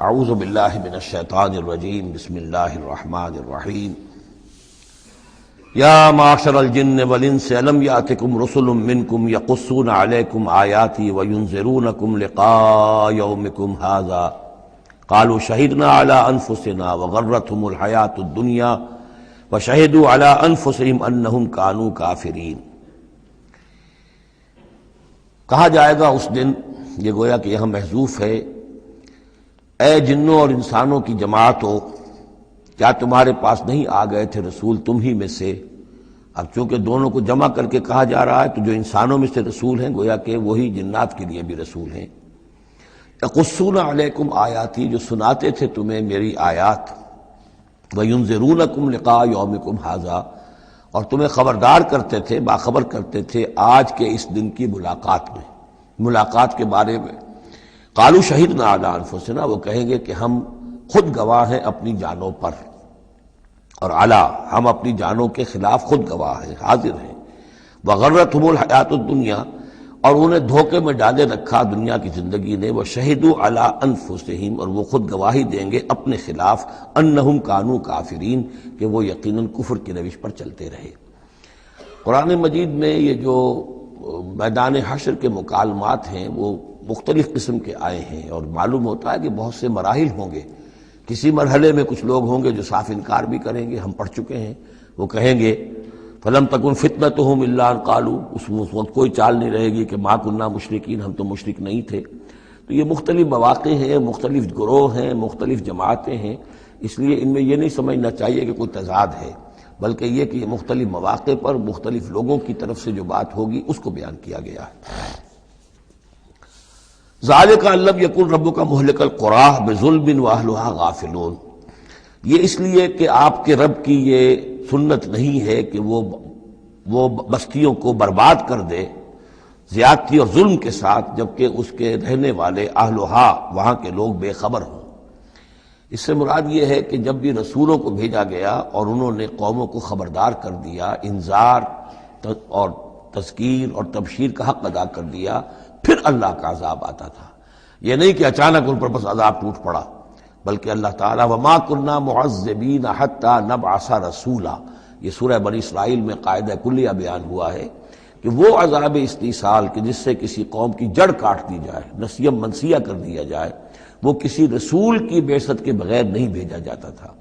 اعوذ باللہ من الشیطان الرجیم بسم اللہ الرحمن الرحیم یا معشر الجن والانس الم یاتکم رسل منکم یقصون علیکم آیاتی وینذرونکم لقاء یومکم ھذا قالوا شہدنا علی انفسنا وغرتهم الحیاۃ الدنیا وشہدوا علی انفسہم انہم کانوا کافرین۔ کہا جائے گا اس دن، یہ گویا کہ یہاں محذوف ہے، اے جنوں اور انسانوں کی جماعتو، کیا تمہارے پاس نہیں آ گئے تھے رسول تم ہی میں سے؟ اب چونکہ دونوں کو جمع کر کے کہا جا رہا ہے تو جو انسانوں میں سے رسول ہیں گویا کہ وہی جنات کے لیے بھی رسول ہیں۔ یقصون علیکم آیاتی، جو سناتے تھے تمہیں میری آیات، وینذرونکم لقاء یومکم ھذا، اور تمہیں خبردار کرتے تھے، باخبر کرتے تھے آج کے اس دن کی ملاقات کے بارے میں۔ قالوا شہدنا علی انفسنا، وہ کہیں گے کہ ہم خود گواہ ہیں اپنی جانوں پر، اور علی، ہم اپنی جانوں کے خلاف خود گواہ ہیں، حاضر ہیں۔ وغرتہم الحیاۃ الدنیا، اور انہیں دھوکے میں ڈالے رکھا دنیا کی زندگی نے۔ وشہدوا علی انفسہم، اور وہ خود گواہی دیں گے اپنے خلاف، انہم کانوا کافرین، کہ وہ یقیناً کفر کی روش پر چلتے رہے۔ قرآن مجید میں یہ جو میدان حشر کے مکالمات ہیں وہ مختلف قسم کے آئے ہیں، اور معلوم ہوتا ہے کہ بہت سے مراحل ہوں گے۔ کسی مرحلے میں کچھ لوگ ہوں گے جو صاف انکار بھی کریں گے، ہم پڑھ چکے ہیں، وہ کہیں گے فَلَمْ تَكُنْ فِتْنَتُهُمْ إِلَّا أَنْ قَالُوا، اس وقت کوئی چال نہیں رہے گی کہ مَا كُنَّا مُشْرِكِينَ، ہم تو مشرک نہیں تھے۔ تو یہ مختلف مواقع ہیں، مختلف گروہ ہیں، مختلف جماعتیں ہیں، اس لیے ان میں یہ نہیں سمجھنا چاہیے کہ کوئی تضاد ہے، بلکہ یہ کہ یہ مختلف مواقع پر مختلف لوگوں کی طرف سے جو بات ہوگی اس کو بیان کیا گیا ہے۔ ذالک ان لم یکن ربک مہلک القری بظلم واہلھا غافلون، یہ اس لیے کہ آپ کے رب کی یہ سنت نہیں ہے کہ وہ بستیوں کو برباد کر دے زیادتی اور ظلم کے ساتھ، جبکہ اس کے رہنے والے اہلھا، وہاں کے لوگ بے خبر ہوں۔ اس سے مراد یہ ہے کہ جب بھی رسولوں کو بھیجا گیا اور انہوں نے قوموں کو خبردار کر دیا، انذار اور تذکیر اور تبشیر کا حق ادا کر دیا، پھر اللہ کا عذاب آتا تھا۔ یہ نہیں کہ اچانک ان پر بس عذاب ٹوٹ پڑا، بلکہ اللہ تعالیٰ وَمَا كُنَّا مُعَذِّبِينَ حَتَّى نَبْعَثَ رَسُولًا، یہ سورہ بنی اسرائیل میں قاعدہ کلیہ بیان ہوا ہے کہ وہ عذاب استیصال کہ جس سے کسی قوم کی جڑ کاٹ دی جائے، نسیم منسیہ کر دیا جائے، وہ کسی رسول کی بعثت کے بغیر نہیں بھیجا جاتا تھا۔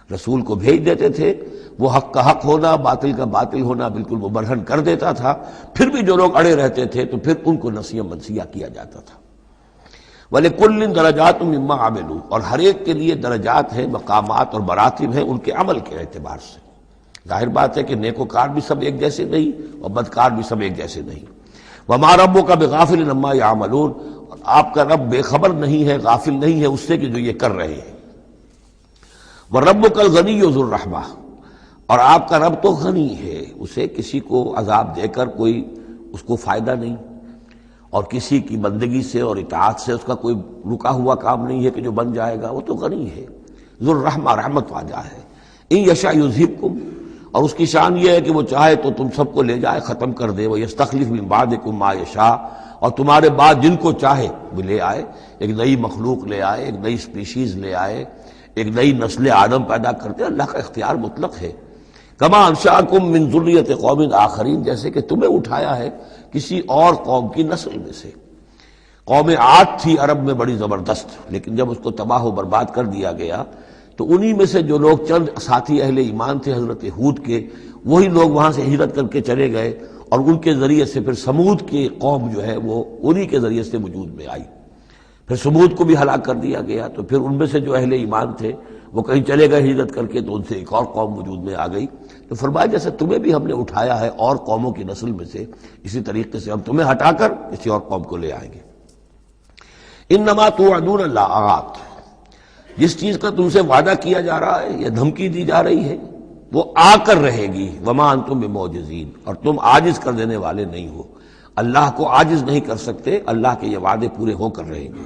رسول کو بھیج دیتے تھے، وہ حق کا حق ہونا، باطل کا باطل ہونا بالکل وہ برہن کر دیتا تھا، پھر بھی جو لوگ اڑے رہتے تھے تو پھر ان کو نسیم منسیہ کیا جاتا تھا۔ وَلِكُلٍّ دَرَجَاتٌ مِّمَّا عَمِلُوا، اور ہر ایک کے لیے درجات ہیں، مقامات اور مراتب ہیں ان کے عمل کے اعتبار سے۔ ظاہر بات ہے کہ نیکوکار بھی سب ایک جیسے نہیں اور بدکار بھی سب ایک جیسے نہیں۔ وَمَا رَبُّكَ بِغَافِلٍ عَمَّا يَعْمَلُونَ، اور آپ کا رب بے خبر نہیں ہے، غافل نہیں ہے اس سے کہ جو یہ کر رہے ہیں۔ وَرَبُّكَ الْغَنِيُّ ذُو الرَّحْمَةِ، اور آپ کا رب تو غنی ہے، اسے کسی کو عذاب دے کر کوئی اس کو فائدہ نہیں، اور کسی کی بندگی سے اور اطاعت سے اس کا کوئی رکا ہوا کام نہیں ہے کہ جو بن جائے گا، وہ تو غنی ہے، ذو الرحمہ، رحمت واجہ ہے۔ ان یشاء یذھبکم، اور اس کی شان یہ ہے کہ وہ چاہے تو تم سب کو لے جائے، ختم کر دے۔ ویستخلف من بعدکم ما یشاء، اور تمہارے بعد جن کو چاہے وہ لے آئے، ایک نئی مخلوق لے آئے، ایک نئی سپیشیز لے آئے، ایک نئی نسل آدم پیدا کرتے۔ اللہ کا اختیار مطلق ہے۔ کما انشأکم من ذریۃ قوم آخرین، جیسے کہ تمہیں اٹھایا ہے کسی اور قوم کی نسل میں سے۔ قوم عاد تھی عرب میں بڑی زبردست، لیکن جب اس کو تباہ و برباد کر دیا گیا تو انہی میں سے جو لوگ چند ساتھی اہل ایمان تھے حضرت ہود کے، وہی لوگ وہاں سے ہجرت کر کے چلے گئے، اور ان کے ذریعے سے پھر سمود کی قوم جو ہے وہ انہی کے ذریعے سے وجود میں آئی۔ پھر سمود کو بھی ہلاک کر دیا گیا، تو پھر ان میں سے جو اہل ایمان تھے وہ کہیں چلے گئے ہجرت کر کے، تو ان سے ایک اور قوم وجود میں آ گئی۔ تو فرمایا جیسے تمہیں بھی ہم نے اٹھایا ہے اور قوموں کی نسل میں سے، اسی طریقے سے ہم تمہیں ہٹا کر کسی اور قوم کو لے آئیں گے۔ انما توعدون لآت، جس چیز کا تم سے وعدہ کیا جا رہا ہے یا دھمکی دی جا رہی ہے وہ آ کر رہے گی۔ وما انتم بمعجزین، اور تم عاجز کر دینے والے نہیں ہو، اللہ کو عاجز نہیں کر سکتے، اللہ کے یہ وعدے پورے ہو کر رہیں گے۔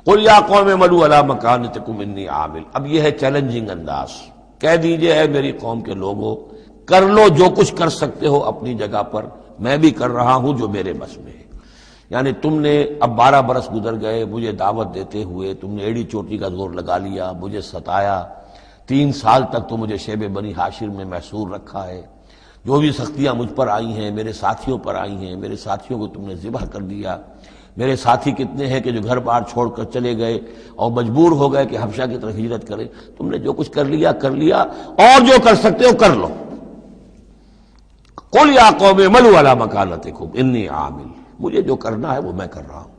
قل یا قوم اعملوا علی مکانتکم انی عامل، اب یہ ہے چیلنجنگ انداز، کہہ دیجئے اے میری قوم کے لوگوں، کر لو جو کچھ کر سکتے ہو اپنی جگہ پر، میں بھی کر رہا ہوں جو میرے بس میں ہے۔ یعنی تم نے اب 12 برس گزر گئے مجھے دعوت دیتے ہوئے، تم نے ایڑی چوٹی کا زور لگا لیا، مجھے ستایا، 3 سال تک تو مجھے شیب بنی ہاشم میں محصور رکھا ہے، جو بھی سختیاں مجھ پر آئی ہیں میرے ساتھیوں پر آئی ہیں، میرے ساتھیوں کو تم نے ذبح کر دیا، میرے ساتھی کتنے ہیں کہ جو گھر بار چھوڑ کر چلے گئے اور مجبور ہو گئے کہ حبشہ کی طرف ہجرت کریں، تم نے جو کچھ کر لیا اور جو کر سکتے ہو کر لو۔ قل یا قوم اعملوا علی مکانتکم انی عامل، مجھے جو کرنا ہے وہ میں کر رہا ہوں،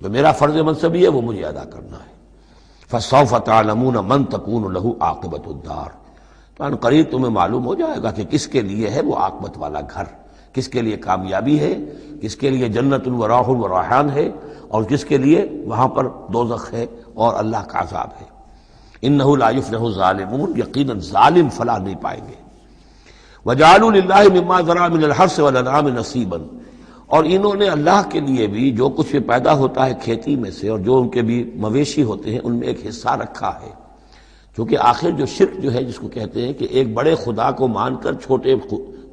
جو میرا فرض منصبی ہے وہ مجھے ادا کرنا ہے۔ فسوف تعلمون من تکون له عاقبۃ الدار، تو ان قریب تمہیں معلوم ہو جائے گا کہ کس کے لیے ہے وہ عاقبت والا گھر، کس کے لیے کامیابی ہے، کس کے لیے جنت و راح و ریحان ہے، اور کس کے لیے وہاں پر دوزخ ہے اور اللہ کا عذاب ہے۔ انہ لا یفلح الظالمون، یقیناً ظالم فلاح نہیں پائیں گے۔ وجعلوا للہ مما ذرا من الحرث والانعام نصیبا، اور انہوں نے اللہ کے لیے بھی جو کچھ بھی پیدا ہوتا ہے کھیتی میں سے اور جو ان کے بھی مویشی ہوتے ہیں ان میں ایک حصہ رکھا ہے، کیونکہ آخر جو شرک جو ہے جس کو کہتے ہیں کہ ایک بڑے خدا کو مان کر چھوٹے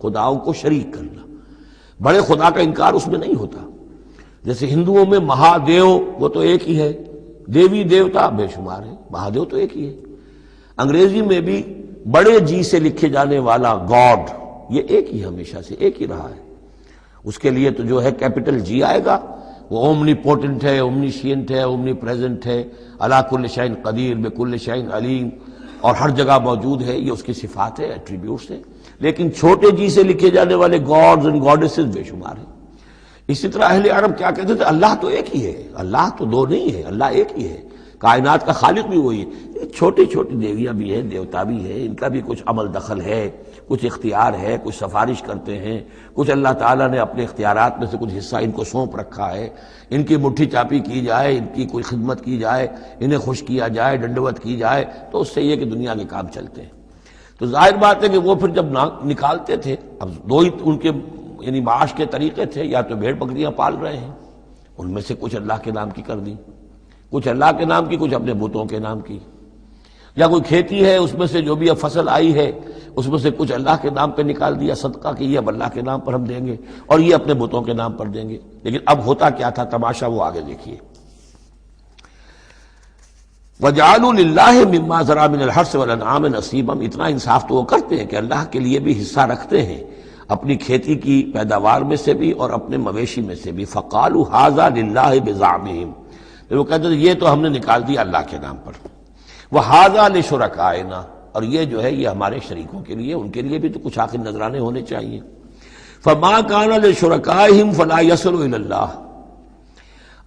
خداؤں کو شریک کرنا، بڑے خدا کا انکار اس میں نہیں ہوتا۔ جیسے ہندوؤں میں مہادیو وہ تو ایک ہی ہے، دیوی دیوتا بے شمار ہے، مہادیو تو ایک ہی ہے۔ انگریزی میں بھی بڑے جی سے لکھے جانے والا گاڈ یہ ایک ہی ہمیشہ سے ایک ہی رہا ہے، اس کے لیے تو جو ہے کیپٹل جی آئے گا، وہ اومنی پوٹنٹ ہے، اومنیشینٹ ہے، اومنی پریزنٹ ہے، علی کل شیء قدیر، بکل شیء علیم، اور ہر جگہ موجود ہے، یہ اس کی صفات ہے، ایٹریبیوٹس ہیں۔ لیکن چھوٹے جی سے لکھے جانے والے گاڈز اینڈ گاڈیسز بے شمار ہیں۔ اسی طرح اہل عرب کیا کہتے تھے؟ اللہ تو ایک ہی ہے، اللہ تو دو نہیں ہے، اللہ ایک ہی ہے، کائنات کا خالق بھی وہی ہے۔ چھوٹی چھوٹی دیویاں بھی ہیں، دیوتا بھی ہیں، ان کا بھی کچھ عمل دخل ہے، کچھ اختیار ہے، کچھ سفارش کرتے ہیں، کچھ اللہ تعالیٰ نے اپنے اختیارات میں سے کچھ حصہ ان کو سونپ رکھا ہے، ان کی مٹھی چاپی کی جائے، ان کی کوئی خدمت کی جائے، انہیں خوش کیا جائے، ڈنڈوت کی جائے، تو اس سے یہ کہ دنیا کے کام چلتے ہیں۔ تو ظاہر بات ہے کہ وہ پھر جب نکالتے تھے، اب دو ہی ان کے یعنی معاش کے طریقے تھے، یا تو بھیڑ بکریاں پال رہے ہیں، ان میں سے کچھ اللہ کے نام کی کر دی، کچھ اللہ کے نام کی، کچھ اپنے بتوں کے نام کی، یا کوئی کھیتی ہے اس میں سے جو بھی اب فصل آئی ہے اس میں سے کچھ اللہ کے نام پہ نکال دیا صدقہ کہ یہ اب اللہ کے نام پر ہم دیں گے اور یہ اپنے بتوں کے نام پر دیں گے۔ لیکن اب ہوتا کیا تھا تماشا وہ آگے دیکھیے۔ وَجَعَلُوا لِلَّهِ مِمَّا ذَرَا مِنَ الْحَرْثِ وَالْأَنْعَامِ نَصِيبًا، اتنا انصاف تو وہ کرتے ہیں کہ اللہ کے لیے بھی حصہ رکھتے ہیں اپنی کھیتی کی پیداوار میں سے بھی اور اپنے مویشی میں سے بھی۔ فَقَالُوا هَذَا لِلَّهِ بِزَعْمِهِمْ، وہ کہتے ہیں یہ تو ہم نے نکال دیا اللہ کے نام پر، وَهَذَا لِشُرَكَائِنَا، اور یہ جو ہے یہ ہمارے شریکوں کے لیے، ان کے لیے بھی تو کچھ آخر نذرانے ہونے چاہیے۔ فَمَا كَانَ لِشُرَكَائِهِمْ فَلَا يَصِلُ إِلَى اللَّهِ،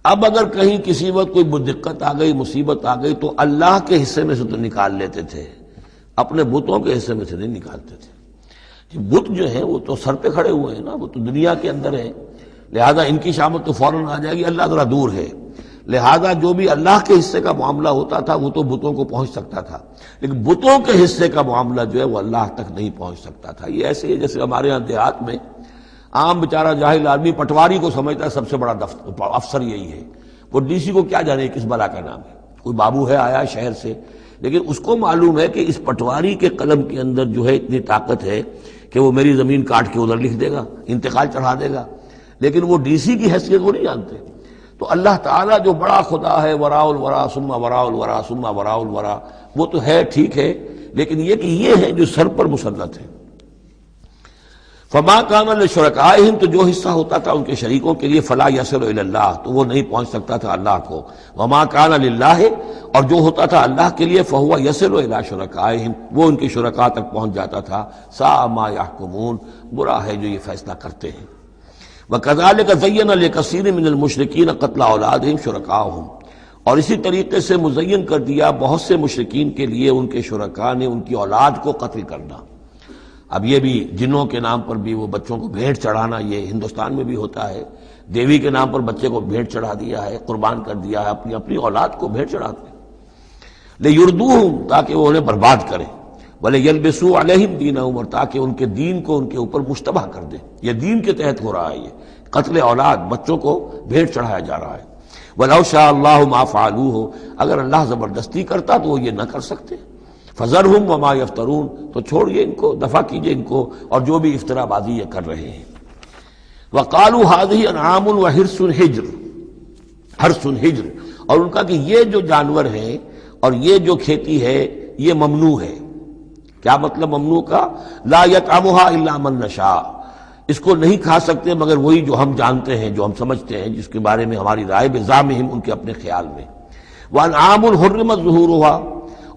اب اگر کہیں کسی وقت کوئی دقت آ گئی، مصیبت آ گئی، تو اللہ کے حصے میں سے تو نکال لیتے تھے، اپنے بتوں کے حصے میں سے نہیں نکالتے تھے۔ بت جو ہیں وہ تو سر پہ کھڑے ہوئے ہیں نا، وہ تو دنیا کے اندر ہے، لہذا ان کی شامت تو فوراً آ جائے گی، اللہ ذرا دور ہے، لہذا جو بھی اللہ کے حصے کا معاملہ ہوتا تھا وہ تو بتوں کو پہنچ سکتا تھا، لیکن بتوں کے حصے کا معاملہ جو ہے وہ اللہ تک نہیں پہنچ سکتا تھا۔ یہ ایسے ہے جیسے ہمارے ہاں دیہات میں عام بیچارہ جاہل آدمی پٹواری کو سمجھتا ہے سب سے بڑا افسر یہی ہے، وہ ڈی سی کو کیا جانے کس بلا کا نام ہے، کوئی بابو ہے آیا شہر سے، لیکن اس کو معلوم ہے کہ اس پٹواری کے قلم کے اندر جو ہے اتنی طاقت ہے کہ وہ میری زمین کاٹ کے ادھر لکھ دے گا، انتقال چڑھا دے گا، لیکن وہ ڈی سی کی حیثیت وہ نہیں جانتے۔ تو اللہ تعالیٰ جو بڑا خدا ہے، وراء الورا ثم وراء الورا ثم وراء الورا، وہ تو ہے ٹھیک ہے، لیکن یہ کہ یہ ہے جو سر پر مسلط ہے۔ فما کان لشرکائہم، تو جو حصہ ہوتا تھا ان کے شریکوں کے لیے، فلا یصل الی اللہ، تو وہ نہیں پہنچ سکتا تھا اللہ کو۔ وما کان للہ، اور جو ہوتا تھا اللہ کے لیے، فہو یصل الی شرکائہم، وہ ان کے شرکاء تک پہنچ جاتا تھا۔ ساء ما یحکمون، برا ہے جو یہ فیصلہ کرتے ہیں۔ وَكَذَلِكَ زَيَّنَ لِكَثِيرٍ مِّنَ الْمُشْرِكِينَ قَتْلَ أَوْلَادِهِمْ شُرَكَاؤُهُمْ، اور اسی طریقے سے مزین کر دیا بہت سے مشرکین کے لیے ان کے شرکاء نے ان کی اولاد کو قتل کرنا۔ اب یہ بھی جنوں کے نام پر بھی وہ بچوں کو بھیٹ چڑھانا، یہ ہندوستان میں بھی ہوتا ہے، دیوی کے نام پر بچے کو بھیٹ چڑھا دیا ہے، قربان کر دیا ہے، اپنی اولاد کو بھیٹ چڑھاتے ہیں، لِيُرْدُوهُمْ، تاکہ وہ انہیں برباد کریں، وَلِيَلْبِسُوا عَلَيْهِمْ دِينَهُمْ، اور تاکہ ان کے دین کو ان کے اوپر مشتبہ کر دیں۔ یہ دین کے تحت ہو رہا ہے، یہ قتل اولاد، بچوں کو بھیٹ چڑھایا جا رہا ہے۔ وَلَوْ شَاءَ اللَّهُ مَا فَعَلُوهُ، اگر اللہ زبردستی کرتا تو وہ یہ نہ کر سکتے۔ فَذَرْهُمْ وَمَا يَفْتَرُونَ، تو چھوڑیے ان کو، دفع کیجئے ان کو اور جو بھی افترا بازی یہ کر رہے ہیں۔ وقالوا هذه انعام وحرث حجر، حرث حجر، اور ان کا کہ یہ جو جانور ہیں اور یہ جو کھیتی ہے یہ ممنوع ہے۔ کیا مطلب ممنوع کا؟ لا یطعمها الا من نشاء، اس کو نہیں کھا سکتے مگر وہی جو ہم جانتے ہیں، جو ہم سمجھتے ہیں، جس کے بارے میں ہماری رائے بزعمہم، ان کے اپنے خیال میں۔ وانعام حرمت ظہورها،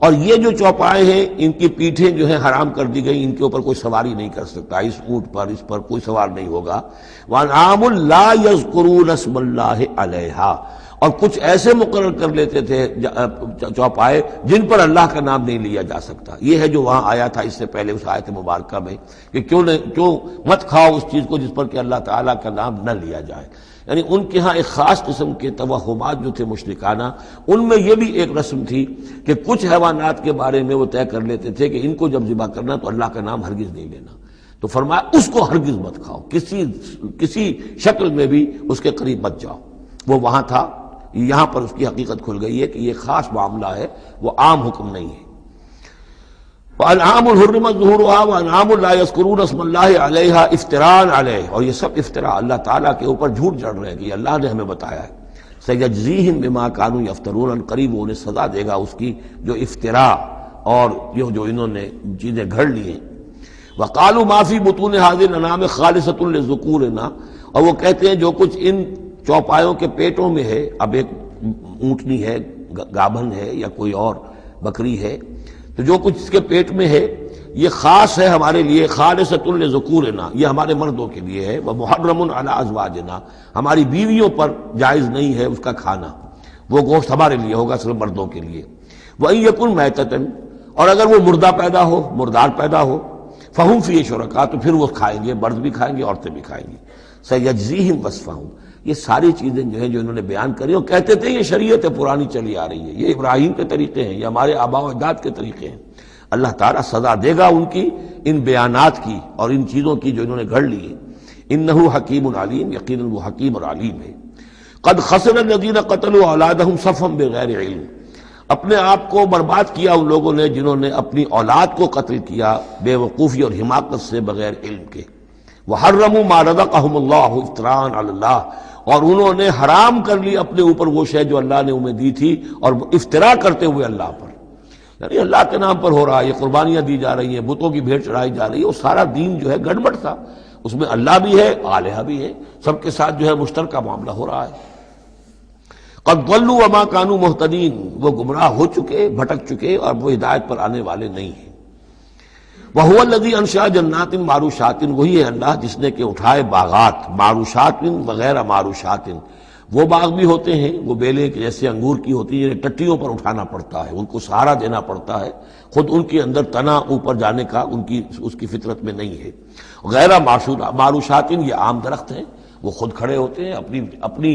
اور یہ جو چوپائے ہیں ان کی پیٹھیں جو ہیں حرام کر دی گئی، ان کے اوپر کوئی سواری نہیں کر سکتا، اس اونٹ پر، اس پر کوئی سوار نہیں ہوگا۔ وانعام لا یذکرون اسم اللہ علیہا، اور کچھ ایسے مقرر کر لیتے تھے چوپائے جن پر اللہ کا نام نہیں لیا جا سکتا۔ یہ ہے جو وہاں آیا تھا اس سے پہلے اس آیت مبارکہ میں کہ کیوں مت کھاؤ اس چیز کو جس پر کہ اللہ تعالیٰ کا نام نہ لیا جائے۔ یعنی ان کے ہاں ایک خاص قسم کے توہمات جو تھے مشرکانہ، ان میں یہ بھی ایک رسم تھی کہ کچھ حیوانات کے بارے میں وہ طے کر لیتے تھے کہ ان کو جب ذبح کرنا تو اللہ کا نام ہرگز نہیں لینا، تو فرمایا اس کو ہرگز مت کھاؤ، کسی شکل میں بھی اس کے قریب مت جاؤ۔ وہ وہاں تھا، یہاں پر اس کی حقیقت کھل گئی ہے کہ یہ خاص معاملہ ہے، وہ عام حکم نہیں ہے۔ وَأَنْعَامٌ حُرِّمَتْ ظُهُورُهَا وَأَنْعَامٌ لَا يَذْكُرُونَ اسْمَ اللَّهِ عَلَيْهَا افْتِرَاءً عَلَيْهِ، اور یہ سب افطرا اللہ تعالیٰ کے اوپر جھوٹ جڑ رہے ہیں کہ اللہ نے ہمیں بتایا ہے۔ سَيَجْزِيهِمْ بِمَا كَانُوا يَفْتَرُونَ، قریب وہ انہیں سزا دے گا اس کی جو افطرا اور یہ جو انہوں نے چیزیں گھڑ لی ہیں۔ وَقَالُوا مَا فِي بُطُونِ هَذِهِ الْأَنْعَامِ خَالِصَةٌ لِذُكُورِنَا، اور وہ کہتے ہیں جو کچھ ان چوپایوں کے پیٹوں میں ہے، اب ایک اونٹنی ہے، گابھن ہے یا کوئی اور بکری ہے، تو جو کچھ اس کے پیٹ میں ہے یہ خاص ہے ہمارے لیے، خالصۃ لذکورنا، یہ ہمارے مردوں کے لیے ہے، ومحرم علی ازواجنا، ہماری بیویوں پر جائز نہیں ہے اس کا کھانا، وہ گوشت ہمارے لیے ہوگا صرف مردوں کے لیے۔ وَإِن يَكُن مَيْتَةً، اور اگر وہ مردہ پیدا ہو، مردار پیدا ہو، فَهُمْ فِيهِ شُرَكَاء، تو پھر وہ کھائیں گے، مرد بھی کھائیں گے، عورتیں بھی کھائیں گی۔ سَيَجْزِيهِمْ وَصْفَهُمْ، یہ ساری چیزیں جو ہیں جو انہوں نے بیان کری، اور کہتے تھے یہ شریعت پرانی چلی آ رہی ہے، یہ ابراہیم کے طریقے ہیں، یہ ہمارے آباء و اجداد کے طریقے ہیں۔ اللہ تعالیٰ سزا دے گا ان کی ان بیانات کی اور ان چیزوں کی جو انہوں نے گھڑ لی ہے۔ انہ حکیم علیم، یقیناً وہ حکیم اور علیم ہے۔ قد خسر الذین قتلوا اولادہم صفحا بغیر علم، اپنے آپ کو برباد کیا ان لوگوں نے جنہوں نے اپنی اولاد کو قتل کیا بے وقوفی اور حماقت سے، بغیر علم کے۔ وحرموا ما رزقہم اللہ افتراء علی اللہ، اور انہوں نے حرام کر لی اپنے اوپر وہ شے جو اللہ نے انہیں دی تھی، اور افطرا کرتے ہوئے اللہ پر، یعنی اللہ کے نام پر ہو رہا ہے، یہ قربانیاں دی جا رہی ہیں، بتوں کی بھیٹ چڑھائی جا رہی ہے، وہ سارا دین جو ہے گڑبڑ تھا، اس میں اللہ بھی ہے، آلہہ بھی ہے، سب کے ساتھ جو ہے مشترکہ معاملہ ہو رہا ہے۔ قد ضلوا وما كانوا مهتدين، وہ گمراہ ہو چکے، بھٹک چکے، اور وہ ہدایت پر آنے والے نہیں ہیں۔ وهو الذي انشأ جنات معروشات، وہی ہے اللہ جس نے کہ اٹھائے باغات، معروشات وغیرہ معروشات، وہ باغ بھی ہوتے ہیں وہ بیلیں جیسے انگور کی ہوتی ہیں، ٹٹیوں پر اٹھانا پڑتا ہے، ان کو سہارا دینا پڑتا ہے، خود ان کے اندر تنا اوپر جانے کا اس کی فطرت میں نہیں ہے۔ غیر معروشات، یہ عام درخت ہیں، وہ خود کھڑے ہوتے ہیں، اپنی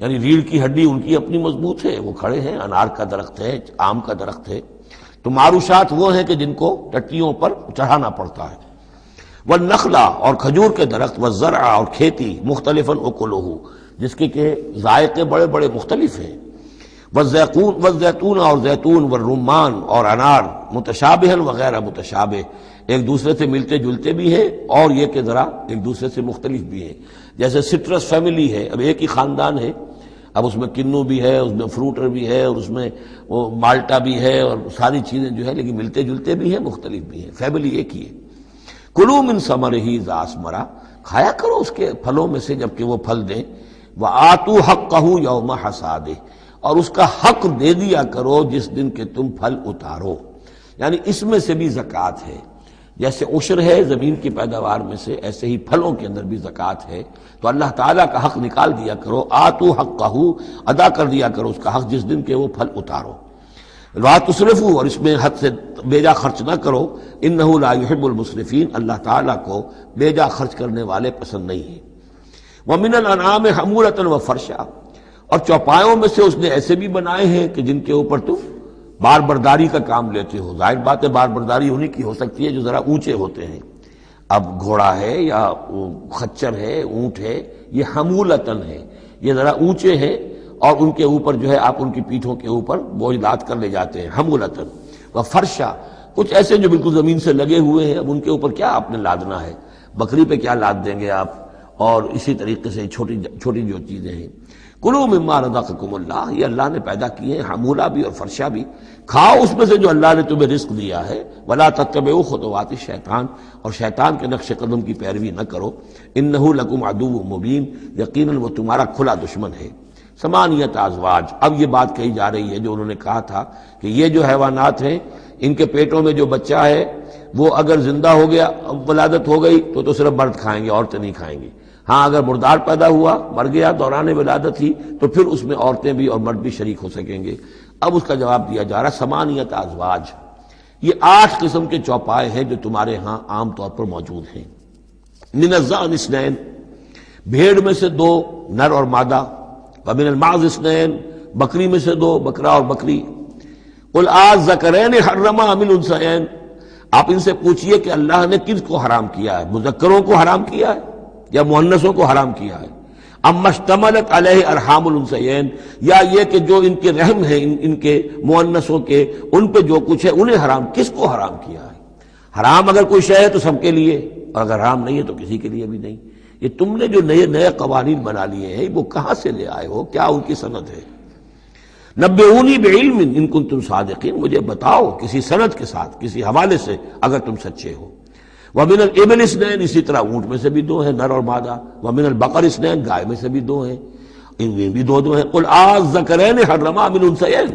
یعنی ریڑھ کی ہڈی ان کی اپنی مضبوط ہے، وہ کھڑے ہیں، انار کا درخت ہے، آم کا درخت ہے۔ تو معروشات وہ ہیں کہ جن کو ٹٹیوں پر چڑھانا پڑتا ہے۔ والنخلا، اور کھجور کے درخت، والزرع، اور کھیتی، مختلفا اکلہ، جس کے کہ ذائقے بڑے بڑے مختلف ہیں۔ والزیتون، اور زیتون، والرمان، اور انار، متشابہ وغیرہ متشابہ، ایک دوسرے سے ملتے جلتے بھی ہیں اور یہ کہ ذرا ایک دوسرے سے مختلف بھی ہیں۔ جیسے سٹرس فیملی ہے، اب ایک ہی خاندان ہے، اب اس میں کنو بھی ہے، اس میں فروٹر بھی ہے، اور اس میں وہ مالٹا بھی ہے، اور ساری چیزیں جو ہے لیکن ملتے جلتے بھی ہیں، مختلف بھی ہیں، فیملی ایک ہی ہے۔ کلوا من ثمرہ اذا اثمر، کھایا کرو اس کے پھلوں میں سے جب کہ وہ پھل دیں۔ وآتوا حقہ یوم حصادہ، اور اس کا حق دے دیا کرو جس دن کہ تم پھل اتارو، یعنی اس میں سے بھی زکوٰۃ ہے، جیسے عشر ہے زمین کی پیداوار میں سے، ایسے ہی پھلوں کے اندر بھی زکوٰۃ ہے۔ تو اللہ تعالیٰ کا حق نکال دیا کرو، آتوا حقہ، ادا کر دیا کرو اس کا حق جس دن کہ وہ پھل اتارو۔ لا تسرفوا، اور اس میں حد سے بیجا خرچ نہ کرو، انہ لا یحب المسرفین، اللہ تعالیٰ کو بیجا خرچ کرنے والے پسند نہیں ہیں۔ ومن الانعام حمولۃ وفرشا، اور چوپایوں میں سے اس نے ایسے بھی بنائے ہیں کہ جن کے اوپر تم بار برداری کا کام لیتے ہو۔ ظاہر بات ہے بار برداری انہی کی ہو سکتی ہے جو ذرا اونچے ہوتے ہیں، اب گھوڑا ہے یا خچر ہے، اونٹ ہے، یہ حمولتن ہے، یہ ذرا اونچے ہیں اور ان کے اوپر جو ہے آپ ان کی پیٹھوں کے اوپر بوجھ لاد کر لے جاتے ہیں، حمولتن وفرشا، کچھ ایسے جو بالکل زمین سے لگے ہوئے ہیں، اب ان کے اوپر کیا آپ نے لادنا ہے، بکری پہ کیا لاد دیں گے آپ، اور اسی طریقے سے چھوٹی چھوٹی جو چیزیں ہیں. کلوا مما رزقکم اللہ، یہ اللہ نے پیدا کیے ہیں، حمولہ بھی اور فرشہ بھی، کھاؤ اس میں سے جو اللہ نے تمہیں رزق دیا ہے. ولا تتبعوا خطوات الشیطان، اور شیطان کے نقش قدم کی پیروی نہ کرو. انہ لکم عدو مبین، یقیناً وہ تمہارا کھلا دشمن ہے. ثمانیۃ ازواج، اب یہ بات کہی جا رہی ہے جو انہوں نے کہا تھا کہ یہ جو حیوانات ہیں ان کے پیٹوں میں جو بچہ ہے وہ اگر زندہ ہو گیا، ولادت ہو گئی تو صرف مرد کھائیں گے، عورتیں نہیں کھائیں گی. ہاں اگر مردار پیدا ہوا، مر گیا دوران ولادت ہی، تو پھر اس میں عورتیں بھی اور مرد بھی شریک ہو سکیں گے. اب اس کا جواب دیا جا رہا ہے ثمانیۃ ازواج، یہ 8 قسم کے چوپائے ہیں جو تمہارے ہاں عام طور پر موجود ہیں. من الضأن اثنین، بھیڑ میں سے 2 نر اور مادہ. ومن المعز اثنین، بکری میں سے 2 بکرا اور بکری. قل الذکرین حرم ام الانثیین، آپ ان سے پوچھئے کہ اللہ نے کس کو حرام کیا ہے، مذکروں کو حرام کیا ہے یا مؤنثوں کو حرام کیا ہے. اما اشتملت علیہ ارحام الانثیین، یا یہ کہ جو ان کے رحم ہیں ان کے مؤنثوں کے، ان پہ جو کچھ ہے انہیں حرام، کس کو حرام کیا ہے. حرام اگر کوئی شے ہے تو سب کے لیے، اور اگر حرام نہیں ہے تو کسی کے لیے بھی نہیں. یہ تم نے جو نئے قوانین بنا لیے ہیں وہ کہاں سے لے آئے ہو، کیا ان کی سند ہے. نبئونی بعلم ان کنتم صادقین، مجھے بتاؤ کسی سند کے ساتھ، کسی حوالے سے اگر تم سچے ہو. ومن الابل اثنین، اسی طرح اونٹ میں سے بھی 2 ہیں نر اور مادہ. ومن البقر اثنین، گائے میں سے بھی 2 ہیں، ان میں بھی 2 ہیں. قل الذکرین حرم ام الانثیین،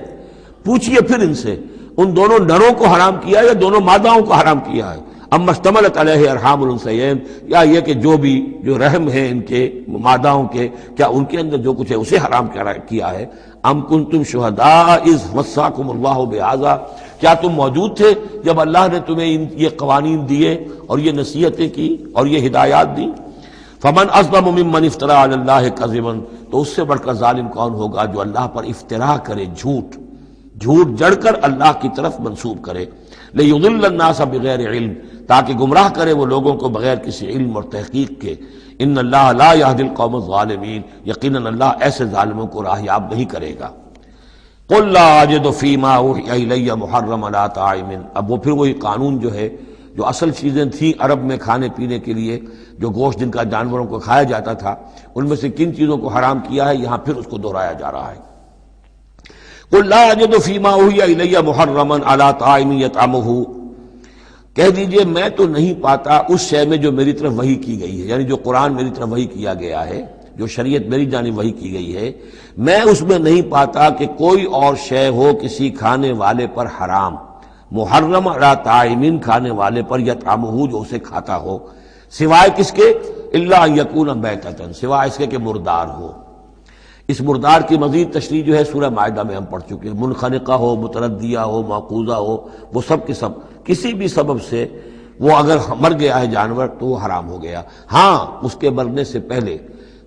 پوچھئے پھر ان سے ان دونوں نروں کو حرام کیا یا دونوں ماداؤں کو حرام کیا ہے. اما اشتملت علیہ ارحام الانثیین، یا یہ کہ جو رحم ہیں ان کے ماداؤں کے، کیا ان کے اندر جو کچھ ہے اسے حرام کیا ہے. ام کنتم شہداء اذ وصاکم اللہ بہذا، کیا تم موجود تھے جب اللہ نے تمہیں یہ قوانین دیے اور یہ نصیحتیں کی اور یہ ہدایات دی. فمن اظلم ممن افترى علی اللہ کذبا، تو اس سے بڑھ کر ظالم کون ہوگا جو اللہ پر افترا کرے، جھوٹ جڑ کر اللہ کی طرف منسوب کرے. لیضل الناس بغیر علم، تاکہ گمراہ کرے وہ لوگوں کو بغیر کسی علم اور تحقیق کے. ان اللہ لا یہدی القوم الظالمین، یقیناً اللہ ایسے ظالموں کو راہیاب نہیں کرے گا. قل لا اجد فیما اوحی الی محرما علی طاعم، اب وہ پھر وہی قانون جو ہے، جو اصل چیزیں تھیں عرب میں کھانے پینے کے لیے، جو گوشت جن کا جانوروں کو کھایا جاتا تھا، ان میں سے کن چیزوں کو حرام کیا ہے، یہاں پھر اس کو دہرایا جا رہا ہے. قل لا اجد فیما اوحی الی محرما علی طاعم یطعمہ، کہہ دیجئے میں تو نہیں پاتا اس شے میں جو میری طرف وحی کی گئی ہے، یعنی جو قرآن میری طرف وحی کیا گیا ہے، جو شریعت میری جانب وحی کی گئی ہے، میں اس میں نہیں پاتا کہ کوئی اور شے ہو کسی کھانے والے پر حرام، محرم علی طاعم، کھانے والے پر، یطعمہ جو اسے کھاتا ہو، سوائے کس کے، الا ان یکون میتۃ، سوائے اس کے کہ مردار ہو. اس مردار کی مزید تشریح جو ہے سورہ مائدہ میں ہم پڑھ چکے ہیں. منخنقہ ہو، متردیہ ہو، موقوذہ ہو، وہ سب کے سب کسی بھی سبب سے وہ اگر مر گیا ہے جانور تو وہ حرام ہو گیا. ہاں اس کے مرنے سے پہلے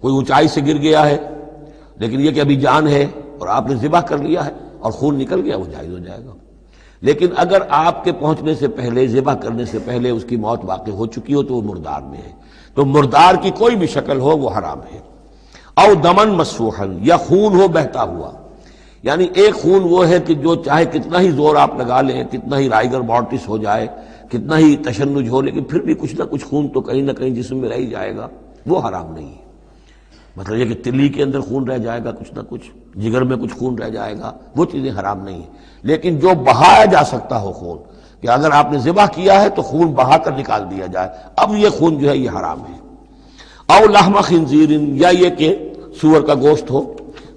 کوئی اونچائی سے گر گیا ہے، لیکن یہ کہ ابھی جان ہے اور آپ نے ذبح کر لیا ہے اور خون نکل گیا، وہ جائز ہو جائے گا. لیکن اگر آپ کے پہنچنے سے پہلے، ذبح کرنے سے پہلے اس کی موت واقع ہو چکی ہو تو وہ مردار میں ہے. تو مردار کی کوئی بھی شکل ہو وہ حرام ہے. او دمن مسفوحا، یا خون ہو بہتا ہوا، یعنی ایک خون وہ ہے کہ جو چاہے کتنا ہی زور آپ لگا لیں، کتنا ہی رائگر مارٹس ہو جائے، کتنا ہی تشنج ہو، لیکن پھر بھی کچھ نہ کچھ خون تو کہیں نہ کہیں جسم میں رہ ہی جائے گا، وہ حرام نہیں ہے. مطلب یہ کہ تلی کے اندر خون رہ جائے گا، کچھ نہ کچھ جگر میں کچھ خون رہ جائے گا، وہ چیزیں حرام نہیں ہیں. لیکن جو بہایا جا سکتا ہو خون، کہ اگر آپ نے ذبح کیا ہے تو خون بہا کر نکال دیا جائے، اب یہ خون جو ہے یہ حرام ہے. او لحم خنزیر، یا یہ کہ سور کا گوشت ہو،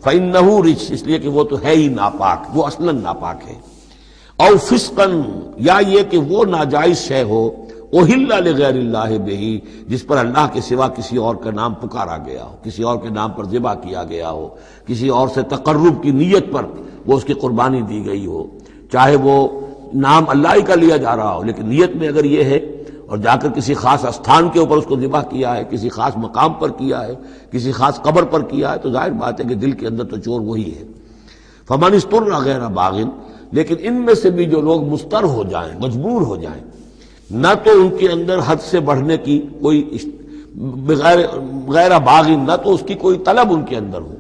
فإنہ رجس، اس لیے کہ وہ تو ہے ہی ناپاک، وہ اصلاً ناپاک ہے. او فسقاً، یا یہ کہ وہ ناجائز شے ہو، احل لغیر اللہ بہ، جس پر اللہ کے سوا کسی اور کا نام پکارا گیا ہو، کسی اور کے نام پر ذبح کیا گیا ہو، کسی اور سے تقرب کی نیت پر وہ اس کی قربانی دی گئی ہو، چاہے وہ نام اللہ ہی کا لیا جا رہا ہو، لیکن نیت میں اگر یہ ہے اور جا کر کسی خاص استھان کے اوپر اس کو ذبح کیا ہے، کسی خاص مقام پر کیا ہے، کسی خاص قبر پر کیا ہے، تو ظاہر بات ہے کہ دل کے اندر تو چور وہی ہے. فمن اضطر غیر باغ، لیکن ان میں سے بھی جو لوگ مضطر ہو جائیں، مجبور ہو جائیں، نہ تو ان کے اندر حد سے بڑھنے کی کوئی غیر باغ، نہ تو اس کی کوئی طلب ان کے اندر ہو،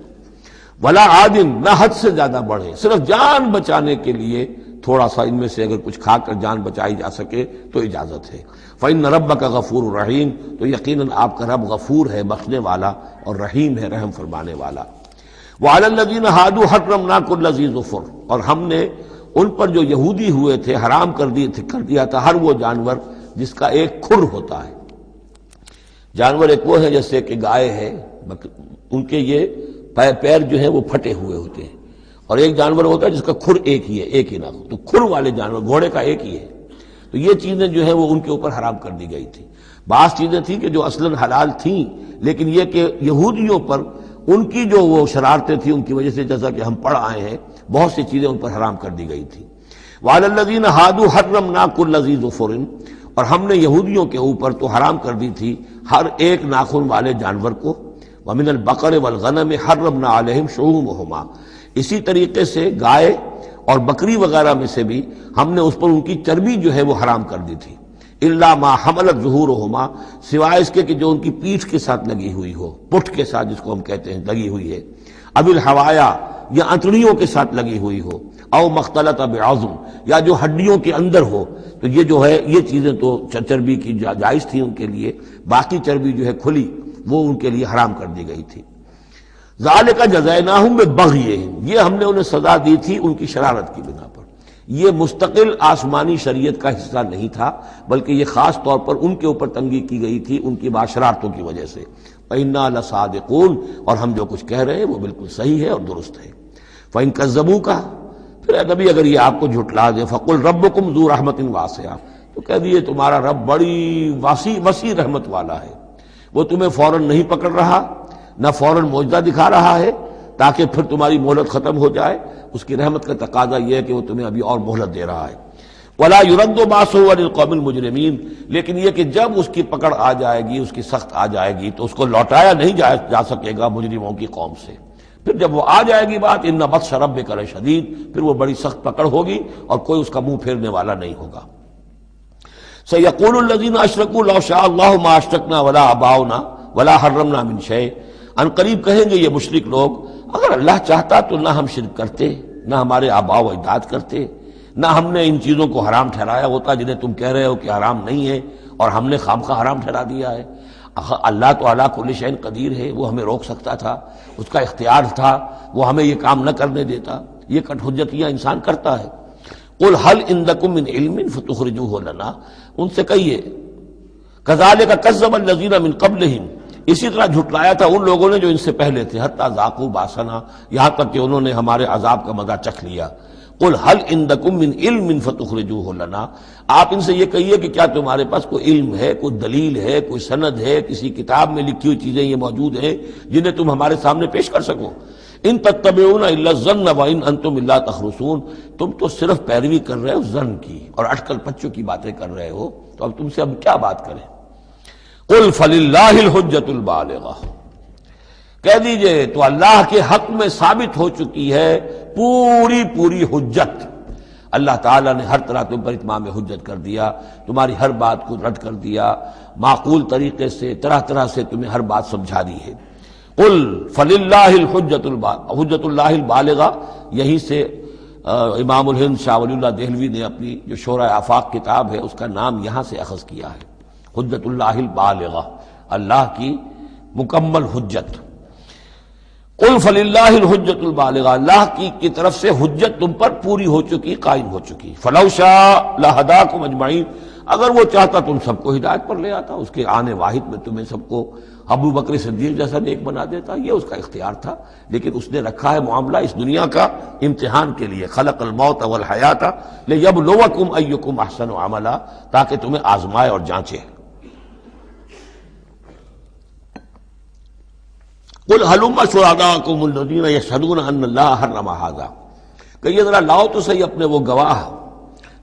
ولا عاد، نہ حد سے زیادہ بڑھے، صرف جان بچانے کے لیے تھوڑا سا ان میں سے اگر کچھ کھا کر جان بچائی جا سکے تو اجازت ہے۔ فَإِنَّ رَبَّكَ غَفُورٌ رَحِيمٌ، تو یقیناً آپ کا رب غفور ہے، بخشنے والا، اور رحیم ہے، رحم فرمانے والا۔ وَعَلَى الَّذِينَ هَادُوا حَرَّمْنَا كُلَّ ذِي ظُفُرٍ، اور ہم نے ان پر جو یہودی ہوئے تھے حرام کر دیا تھا ہر وہ جانور جس کا ایک کھر ہوتا ہے۔ جانور ایک وہ ہے جیسے کہ گائے ہے، ان کے یہ پیر جو ہیں وہ پھٹے ہوئے ہوتے ہیں، اور ایک جانور ہوتا ہے جس کا کھر ایک ہی ہے، ایک ہی ناخن، تو کھر والے جانور گھوڑے کا ایک ہی ہے، تو یہ چیزیں جو ہیں وہ ان کے اوپر حرام کر دی گئی تھی۔ بعض چیزیں تھیں کہ جو اصلاً حلال تھیں، لیکن یہ کہ یہودیوں پر ان کی جو وہ شرارتیں تھیں ان کی وجہ سے، جیسا کہ ہم پڑھ آئے ہیں، بہت سی چیزیں ان پر حرام کر دی گئی تھیں۔ وَعَلَى الَّذِينَ هَادُوا حَرَّمْنَا كُلَّ ذِي ظُفُرٍ، اور ہم نے یہودیوں کے اوپر تو حرام کر دی تھی ہر ایک ناخن والے جانور کو۔ وَمِنَ الْبَقَرِ وَالْغَنَمِ حَرَّمْنَا عَلَيْهِمْ شُحُومَهُمَا، اسی طریقے سے گائے اور بکری وغیرہ میں سے بھی ہم نے اس پر ان کی چربی جو ہے وہ حرام کر دی تھی۔ الا ما حملت ظہورهما، سوائے اس کے کہ جو ان کی پیٹھ کے ساتھ لگی ہوئی ہو، پٹھ کے ساتھ جس کو ہم کہتے ہیں لگی ہوئی ہے، اب الحوایا، یا انتڑیوں کے ساتھ لگی ہوئی ہو، او مختلط بعظم، یا جو ہڈیوں کے اندر ہو، تو یہ جو ہے یہ چیزیں تو چربی کی جائز تھی ان کے لیے، باقی چربی جو ہے کھلی وہ ان کے لیے حرام کر دی گئی تھی۔ ذالک جزیناہم ببغیہم، یہ ہم نے انہیں سزا دی تھی ان کی شرارت کی بنا پر۔ یہ مستقل آسمانی شریعت کا حصہ نہیں تھا، بلکہ یہ خاص طور پر ان کے اوپر تنگی کی گئی تھی ان کی باشرارتوں کی وجہ سے۔ وَإِنَّا لَصَادِقُونَ، اور ہم جو کچھ کہہ رہے ہیں وہ بالکل صحیح ہے اور درست ہے۔ فَإِن كَذَّبُوكَ، پھر اے نبی اگر یہ آپ کو جھٹلا دے، فَقُلْ رَبُّكُمْ ذُو رَحْمَةٍ وَاسِعَةٍ، تو کہہ دیے تمہارا رب بڑی وسیع رحمت والا ہے، وہ تمہیں فوراً نہیں پکڑ رہا، نہ فوراً معجزہ دکھا رہا ہے تاکہ پھر تمہاری مہلت ختم ہو جائے، اس کی رحمت کا تقاضا یہ ہے کہ وہ تمہیں ابھی اور مہلت دے رہا ہے۔ وَلَا يُرَدُّ بَأْسُهُ عَنِ الْقَوْمِ الْمُجْرِمِينَ، لیکن یہ کہ جب اس کی پکڑ آ جائے گی، اس کی سخت آ جائے گی، تو اس کو لوٹایا نہیں جا سکے گا مجرموں کی قوم سے۔ پھر جب وہ آ جائے گی بات، اِنَّ بَطْشَ رَبِّكَ لَشَدِيدٌ، پھر وہ بڑی سخت پکڑ ہوگی اور کوئی اس کا منہ پھیرنے والا نہیں ہوگا۔ سَيَقُولُ الَّذِينَ أَشْرَكُوا لَوْ شَاءَ اللَّهُ مَا أَشْرَكْنَا وَلَا آبَاؤُنَا وَلَا حَرَّمْنَا مِنْ شَيْءٍ، ان قریب کہیں گے یہ مشرک لوگ، اگر اللہ چاہتا تو نہ ہم شرک کرتے، نہ ہمارے آباء و اجداد کرتے، نہ ہم نے ان چیزوں کو حرام ٹھہرایا ہوتا جنہیں تم کہہ رہے ہو کہ حرام نہیں ہے اور ہم نے خامخواہ حرام ٹھہرا دیا ہے۔ اللہ تو علی کل شیء قدیر ہے، وہ ہمیں روک سکتا تھا، اس کا اختیار تھا، وہ ہمیں یہ کام نہ کرنے دیتا۔ یہ کٹ حجتیاں انسان کرتا ہے۔ قل هل عندکم من علم فتخرجوه لنا، ان سے کہیے کذالک کذب الذین من قبلہم، اسی طرح جھٹلایا تھا ان لوگوں نے جو ان سے پہلے تھے، حتی ذاقوا باسنا، یہاں تک کہ انہوں نے ہمارے عذاب کا مزہ چکھ لیا۔ قل هل عندکم من علم فتخرجوه لنا، آپ ان سے یہ کہیے کہ کیا تمہارے پاس کوئی علم ہے، کوئی دلیل ہے، کوئی سند ہے، کسی کتاب میں لکھی ہوئی چیزیں یہ موجود ہیں جنہیں تم ہمارے سامنے پیش کر سکو۔ ان تتبعون الا الظن وان انتم الا تخرصون، تم تو صرف پیروی کر رہے ہو ظن کی اور اٹکل پچوں کی باتیں کر رہے ہو، تو اب تم سے اب کیا بات کریں۔ قل فللہ الحجۃ البالغہ، کہہ دیجئے تو اللہ کے حق میں ثابت ہو چکی ہے پوری حجت۔ اللہ تعالیٰ نے ہر طرح تم پر اتمام حجت کر دیا، تمہاری ہر بات کو رد کر دیا، معقول طریقے سے طرح سے تمہیں ہر بات سمجھا دی ہے۔ قل فللہ حجت اللہ البالغہ، یہیں سے امام الہند شاہ ولی اللہ دہلوی نے اپنی جو شورۂ آفاق کتاب ہے اس کا نام یہاں سے اخذ کیا ہے، حجت اللہ البالغہ، اللہ کی مکمل حجت۔ قل فللہ الحجت البالغہ، اللہ کی طرف سے حجت تم پر پوری ہو چکی، قائم ہو چکی۔ فلو شاء لہداکم اجمعین، اگر وہ چاہتا تم سب کو ہدایت پر لے آتا، اس کے آنے واحد میں تمہیں سب کو ابو بکر صدیق جیسا نیک بنا دیتا، یہ اس کا اختیار تھا، لیکن اس نے رکھا ہے معاملہ اس دنیا کا امتحان کے لیے۔ خلق الموت والحیات لیبلوکم ایکم احسن عملا، تاکہ تمہیں آزمائے اور جانچے۔ قل ہلم شہداءکم الذین یشہدون ان اللہ حرم ھذا، کہ یہ ذرا لاؤ تو صحیح اپنے وہ گواہ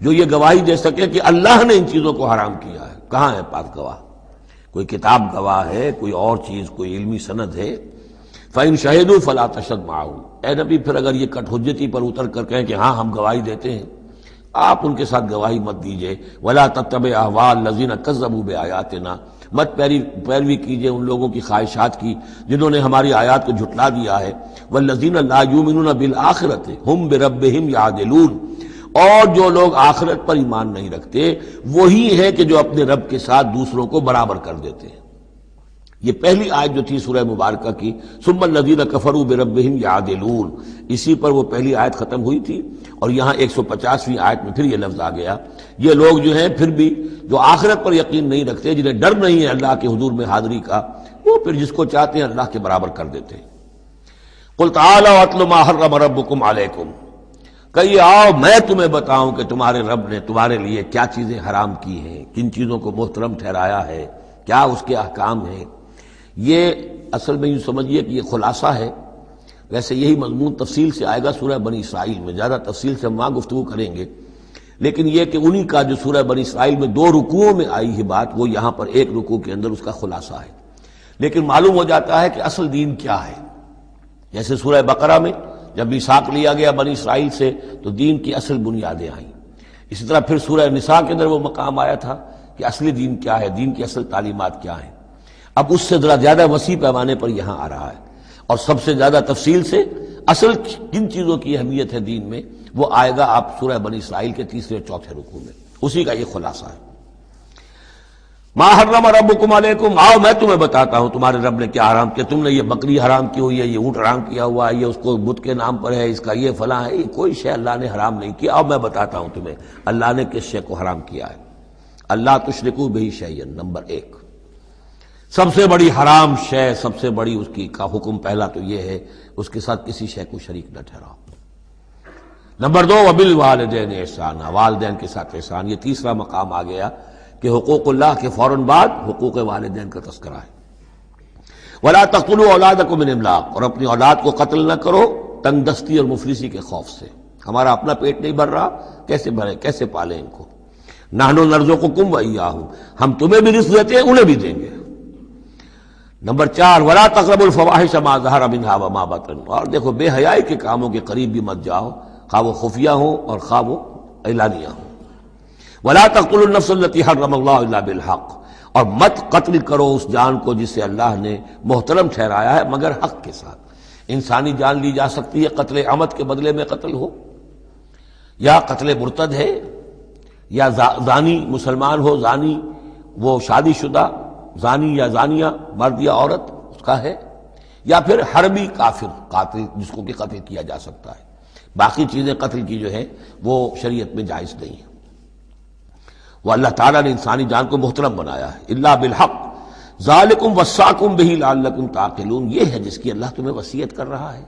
جو یہ گواہی دے سکے کہ اللہ نے ان چیزوں کو حرام کیا ہے۔ کہاں ہے پاس گواہ؟ کوئی کتاب گواہ ہے، کوئی اور چیز، کوئی علمی سند ہے؟ فَإِن شَهِدُوا فَلَا تَشْهَدْ مَعَهُمْ، اے نبی پھر اگر یہ کٹ حجتی پر اتر کر کہیں کہ ہاں ہم گواہی دیتے ہیں، آپ ان کے ساتھ گواہی مت دیجئے۔ وَلَا تَتَّبِعْ أَهْوَاءَ الَّذِينَ كَذَّبُوا بِآيَاتِنَا، مت پیروی کیجئے ان لوگوں کی خواہشات کی جنہوں نے ہماری آیات کو جھٹلا دیا ہے۔ وَالَّذِينَ لَا يُؤْمِنُونَ بِالْآخِرَةِ هُمْ بِرَبِّهِمْ يَعْدِلُونَ، اور جو لوگ آخرت پر ایمان نہیں رکھتے وہی ہے کہ جو اپنے رب کے ساتھ دوسروں کو برابر کر دیتے ہیں۔ یہ پہلی آیت جو تھی سورہ مبارکہ کی ثم الذین کفروا بربہم یعدلون، اسی پر وہ پہلی آیت ختم ہوئی تھی، اور یہاں 150ویں آیت میں پھر یہ لفظ آ گیا۔ یہ لوگ جو ہیں پھر بھی جو آخرت پر یقین نہیں رکھتے، جنہیں ڈر نہیں ہے اللہ کے حضور میں حاضری کا، وہ پھر جس کو چاہتے ہیں اللہ کے برابر کر دیتے ہیں۔ قل تعالوا اتل ما حرم ربکم علیکم، کہیے آؤ میں تمہیں بتاؤں کہ تمہارے رب نے تمہارے لیے کیا چیزیں حرام کی ہیں، کن چیزوں کو محترم ٹھہرایا ہے، کیا اس کے احکام ہیں۔ یہ اصل میں یوں سمجھیے کہ یہ خلاصہ ہے، ویسے یہی مضمون تفصیل سے آئے گا سورہ بنی اسرائیل میں، زیادہ تفصیل سے ہم وہاں گفتگو کریں گے، لیکن یہ کہ انہی کا جو سورہ بنی اسرائیل میں 2 رکوعوں میں آئی ہے بات، وہ یہاں پر 1 رکوع کے اندر اس کا خلاصہ ہے۔ لیکن معلوم ہو جاتا ہے کہ اصل دین کیا ہے۔ جیسے سورہ بقرہ میں جب میثاق لیا گیا بنی اسرائیل سے تو دین کی اصل بنیادیں آئیں، اسی طرح پھر سورہ نساء کے اندر وہ مقام آیا تھا کہ اصلی دین کیا ہے، دین کی اصل تعلیمات کیا ہیں۔ اب اس سے ذرا زیادہ وسیع پیمانے پر یہاں آ رہا ہے، اور سب سے زیادہ تفصیل سے اصل کن چیزوں کی اہمیت ہے دین میں وہ آئے گا آپ سورہ بنی اسرائیل کے 3 اور 4 رکوع میں، اسی کا یہ خلاصہ ہے۔ ما حرم ربکم علیکم، آؤ میں تمہیں بتاتا ہوں تمہارے رب نے کیا حرام کیا۔ تم نے یہ بکری حرام کی ہوئی ہے، یہ اونٹ حرام کیا ہوا ہے، یہ اس کو بت کے نام پر ہے، اس کا یہ فلاں ہے، یہ کوئی شے اللہ نے حرام نہیں کیا۔ آؤ میں بتاتا ہوں تمہیں اللہ نے کس شے کو حرام کیا ہے۔ اللہ تشرکوا بہ شیئا، نمبر 1 سب سے بڑی حرام شے، سب سے بڑی اس کی کا حکم پہلا تو یہ ہے اس کے ساتھ کسی شے کو شریک نہ ٹھہراؤ۔ نمبر 2 وبالوالدین احسانا، والدین کے ساتھ احسان۔ یہ تیسرا مقام آ گیا کہ حقوق اللہ کے فوراً بعد حقوق والدین کا تذکرہ ہے۔ ولا تقتلوا اولادکم من املاق، اور اپنی اولاد کو قتل نہ کرو تنگ دستی اور مفلسی کے خوف سے۔ ہمارا اپنا پیٹ نہیں بھر رہا، کیسے بھرے، کیسے پالیں ان کو۔ نحن نرزقکم وإیاہم، ہم تمہیں بھی رزق دیتے ہیں انہیں بھی دیں گے۔ نمبر 4 ولا تقربوا الفواحش ما ظہر منها وما بطن، اور دیکھو بے حیائی کے کاموں کے قریب بھی مت جاؤ، خواہ وہ خفیہ ہوں اور خواہ وہ اعلانیہ ہوں۔ ولا تقتلوا النفس التي حرم الله الا بالحق، اور مت قتل کرو اس جان کو جسے اللہ نے محترم ٹھہرایا ہے مگر حق کے ساتھ۔ انسانی جان لی جا سکتی ہے قتل عمد کے بدلے میں قتل ہو، یا قتل مرتد ہے، یا زانی مسلمان ہو، زانی وہ شادی شدہ زانی یا زانیہ مرد یا عورت اس کا ہے، یا پھر حربی کافر قاتل جس کو کہ قتل کیا جا سکتا ہے۔ باقی چیزیں قتل کی جو ہیں وہ شریعت میں جائز نہیں ہیں۔ وہ اللہ تعالیٰ نے انسانی جان کو محترم بنایا ہے۔ الا بالحق ذالکم وصاکم بہ لعلکم تعقلون، یہ ہے جس کی اللہ تمہیں وصیت کر رہا ہے،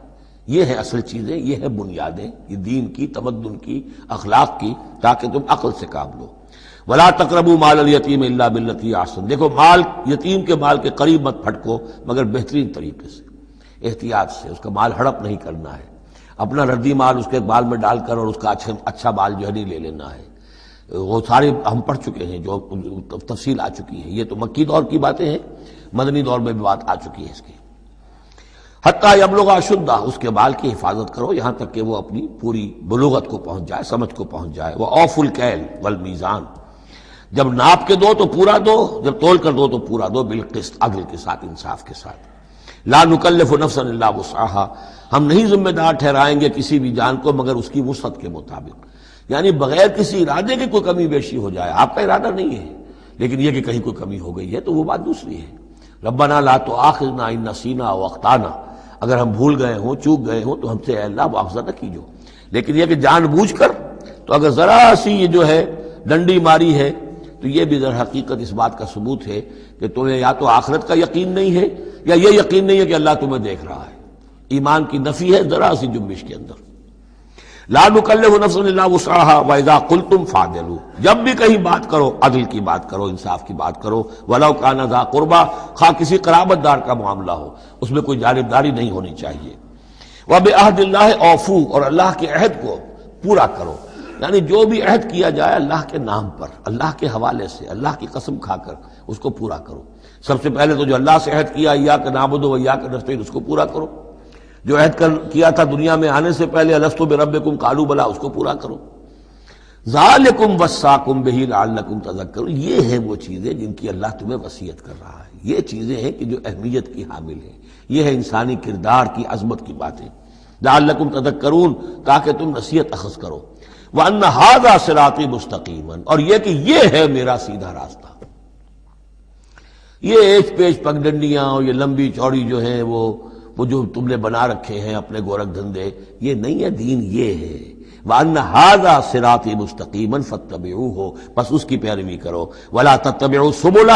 یہ ہے اصل چیزیں، یہ ہے بنیادیں، یہ دین کی، تمدن کی، اخلاق کی، تاکہ تم عقل سے کام لو۔ ولا تقربوا مال الیتیم الا بالتی احسن، دیکھو مال یتیم کے مال کے قریب مت پھٹکو مگر بہترین طریقے سے، احتیاط سے، اس کا مال ہڑپ نہیں کرنا ہے، اپنا ردی مال اس کے بال میں ڈال کر اور اس کا اچھا مال جو ہے نہیں لے لینا ہے۔ وہ سارے ہم پڑھ چکے ہیں، جو تفصیل آ چکی ہے، یہ تو مکی دور کی باتیں ہیں، مدنی دور میں بھی بات آ چکی ہے اس کی۔ حتیٰ یبلغ اشدہ، اس کے بال کی حفاظت کرو یہاں تک کہ وہ اپنی پوری بلوغت کو پہنچ جائے، سمجھ کو پہنچ جائے۔ وَأَوْفُوا الْكَيْلَ وَالْمِيزَانَ، جب ناپ کے دو تو پورا دو، جب تول کر دو تو پورا دو، بالقسط، عدل کے ساتھ، انصاف کے ساتھ۔ لا نکلف نفسا الا وسعها، ہم نہیں ذمہ دار ٹھہرائیں گے کسی بھی جان کو مگر اس کی وسعت کے مطابق، یعنی بغیر کسی ارادے کے کوئی کمی بیشی ہو جائے، آپ کا ارادہ نہیں ہے لیکن یہ کہ کہیں کوئی کمی ہو گئی ہے تو وہ بات دوسری ہے۔ ربنا لا تؤاخذنا ان نسینا او اخطانا، اگر ہم بھول گئے ہوں، چوک گئے ہوں تو ہم سے اے اللہ مواخذہ نہ کیجو، لیکن یہ کہ جان بوجھ کر، تو اگر ذرا سی یہ جو ہے ڈنڈی ماری ہے تو یہ بھی در حقیقت اس بات کا ثبوت ہے کہ تمہیں یا تو آخرت کا یقین نہیں ہے یا یہ یقین نہیں ہے کہ اللہ تمہیں دیکھ رہا ہے۔ ایمان کی نفی ہے ذرا سی جنبش کے اندر۔ لا نکلف نفسا الا وسعها واذا قلتم فاعدلوا، جب بھی کہیں بات کرو عدل کی بات کرو، انصاف کی بات کرو، ولو کان ذا قربا، خواہ کسی قرابت دار کا معاملہ ہو، اس میں کوئی جانبداری نہیں ہونی چاہیے۔ وبعہد اللہ اوفوا، اور اللہ کے عہد کو پورا کرو، یعنی جو بھی عہد کیا جائے اللہ کے نام پر، اللہ کے حوالے سے، اللہ کی قسم کھا کر اس کو پورا کرو۔ سب سے پہلے تو جو اللہ سے عہد کیا ایاک نعبد و ایاک نستعین، اس کو پورا کرو۔ جو عہد کیا تھا دنیا میں آنے سے پہلے الستو بربکم قالوا بلا، اس کو پورا کرو۔ ذالکم وصاکم بہ لعلکم تذکرون، یہ ہیں وہ چیزیں جن کی اللہ تمہیں وصیت کر رہا ہے، یہ چیزیں ہیں کہ جو اہمیت کی حامل ہیں، یہ ہے انسانی کردار کی عظمت کی باتیں۔ لعلکم تذکرون، تاکہ تم نصیحت اخذ کرو۔ وَأَنَّ هَذَا صِرَاطِي مُسْتَقِيمًا، اور یہ کہ یہ ہے میرا سیدھا راستہ۔ یہ ایج پیچ پگڈنڈیاں اور یہ لمبی چوڑی جو ہیں وہ جو تم نے بنا رکھے ہیں اپنے گورکھ دھندے، یہ نہیں ہے دین، یہ ہے وَأَنَّ هَذَا صِرَاطِي مُسْتَقِيمًا فَاتَّبِعُوهُ، بس اس کی پیروی کرو۔ وَلَا تَتَّبِعُوا السُّبُلَ،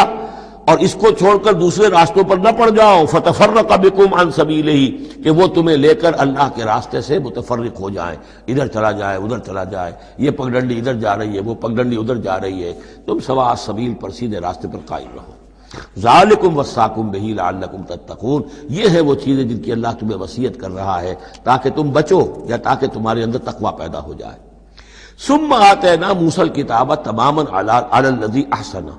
اور اس کو چھوڑ کر دوسرے راستوں پر نہ پڑ جاؤ، فَتَفَرَّقَ بِكُمْ عَنْ سَبِيلِهِ، کہ وہ تمہیں لے کر اللہ کے راستے سے متفرق ہو جائیں، ادھر چلا جائے ادھر چلا جائے، یہ پگڈنڈی ادھر جا رہی ہے وہ پگڈنڈی ادھر جا رہی ہے، تم سواء السبیل پر سیدھے راستے پر قائم رہو۔ ذالکم وصاکم بہ لعلکم تتقون، یہ ہے وہ چیزیں جن کی اللہ تمہیں وصیت کر رہا ہے تاکہ تم بچو، یا تاکہ تمہارے اندر تقوی پیدا ہو جائے۔ ثم آتینا موسیٰ الکتاب تماما علی الذی احسن،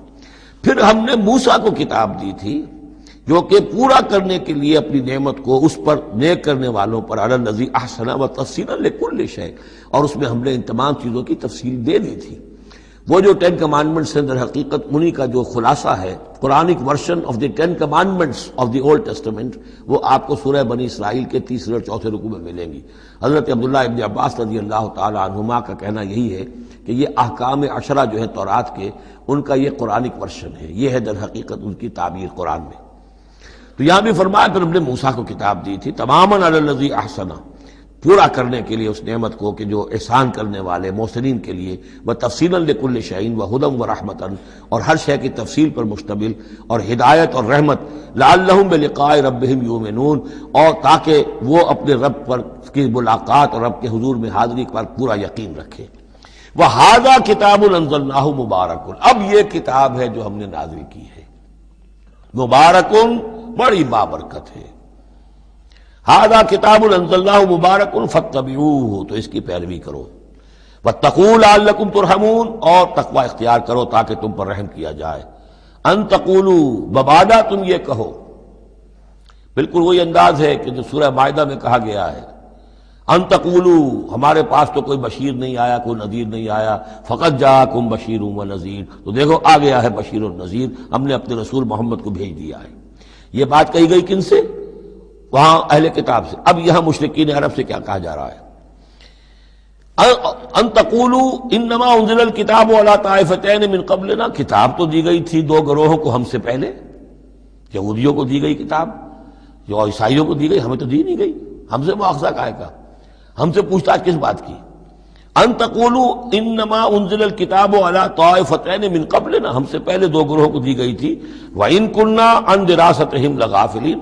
پھر ہم نے موسیٰ کو کتاب دی تھی جو کہ پورا کرنے کے لیے اپنی نعمت کو اس پر نیک کرنے والوں پر، علی الذی احسن وتفصیلا لکل شیء، اور اس میں ہم نے ان تمام چیزوں کی تفصیل دے دی تھی۔ وہ جو 10 کمانڈمنٹس ہیں در حقیقت انہی کا جو خلاصہ ہے، Quranic version of the 10 commandments of the old testament, وہ آپ کو سورہ بنی اسرائیل کے 3 اور 4 رکوع میں ملیں گی۔ حضرت عبداللہ ابن عباس رضی اللہ تعالی عنہما کا کہنا یہی ہے کہ یہ احکام عشرہ جو ہے تورات کے، ان کا یہ قرآنک ورژن ہے، یہ ہے در حقیقت ان کی تعبیر قرآن میں۔ تو یہاں بھی فرمایا پھر ہم نے موسیٰ کو کتاب دی تھی تماما علی الذی احسن، پورا کرنے کے لیے اس نعمت کو کہ جو احسان کرنے والے محسنین کے لیے، وتفصیلا لکل شیء وہدی ورحمۃ، اور ہر شے کی تفصیل پر مشتمل اور ہدایت اور رحمت، لعلہم بلقاء ربہم یؤمنون، اور تاکہ وہ اپنے رب پر کی ملاقات اور رب کے حضور میں حاضری پر پورا یقین رکھے۔ وہذا کتاب انزلناہ مبارک، اب یہ کتاب ہے جو ہم نے نازل کی ہے، مبارک، بڑی بابرکت ہے۔ ھذا کتاب انزلناہ مبارک فاتبعوہ، تو اس کی پیروی کرو۔ واتقوا لعلکم ترحمون، اور تقوی اختیار کرو تاکہ تم پر رحم کیا جائے۔ ان تقولوا، مبادا تم یہ کہو، بالکل وہی انداز ہے کہ جو سورہ مائدہ میں کہا گیا ہے، ان تقولوا، ہمارے پاس تو کوئی بشیر نہیں آیا، کوئی نذیر نہیں آیا، فقط جاءکم بشیر و نذیر، تو دیکھو آ گیا ہے بشیر و نذیر، ہم نے اپنے رسول محمد کو بھیج دیا ہے۔ یہ بات کہی گئی کن سے؟ وہاں اہل کتاب سے۔ اب یہاں مشرکین عرب سے کیا کہا جا رہا ہے؟ ان تقولوا انما انزل الکتاب علی طائفتین من قبلنا، کتاب تو دی گئی تھی 2 گروہوں کو ہم سے پہلے، یہودیوں کو دی گئی کتاب، جو عیسائیوں کو دی گئی، ہمیں تو دی نہیں گئی، ہم سے مواخذہ کائے کا، ہم سے پوچھتاچھ کس بات کی؟ ان تقولوا انما انزل الکتاب علی طائفتین من قبلنا، ہم سے پہلے 2 گروہوں کو دی گئی تھی، وان كنا عن دراستہم لغافلین،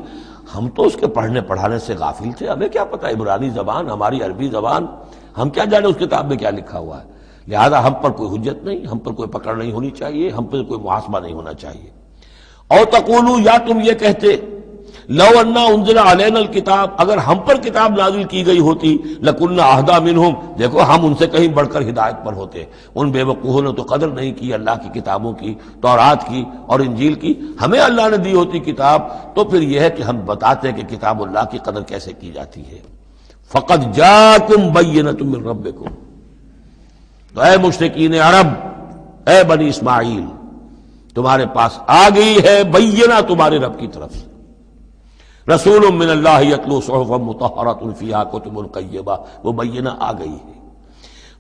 ہم تو اس کے پڑھنے پڑھانے سے غافل تھے، ہمیں کیا پتہ عبرانی زبان، ہماری عربی زبان، ہم کیا جانے اس کتاب میں کیا لکھا ہوا ہے، لہذا ہم پر کوئی حجت نہیں، ہم پر کوئی پکڑ نہیں ہونی چاہیے، ہم پر کوئی محاسبہ نہیں ہونا چاہیے۔ اور تقولوا، یا تم یہ کہتے، لو انا انزل علینا الکتاب، اگر ہم پر کتاب نازل کی گئی ہوتی، لکنا اہدی منہم، دیکھو ہم ان سے کہیں بڑھ کر ہدایت پر ہوتے۔ ان بے وقوفوں نے تو قدر نہیں کی اللہ کی کتابوں کی، تورات کی اور انجیل کی، ہمیں اللہ نے دی ہوتی کتاب تو پھر یہ ہے کہ ہم بتاتے کہ کتاب اللہ کی قدر کیسے کی جاتی ہے۔ فقد جاءکم بینۃ من ربکم، تو اے مشرکین عرب، اے بنی اسماعیل، تمہارے پاس آ گئی ہے بینہ تمہارے رب کی طرف سے، رسول من اللہ یتلو صحفا مطہرۃ فیہا کتب قیمہ، وہ بینہ آ گئی ہے۔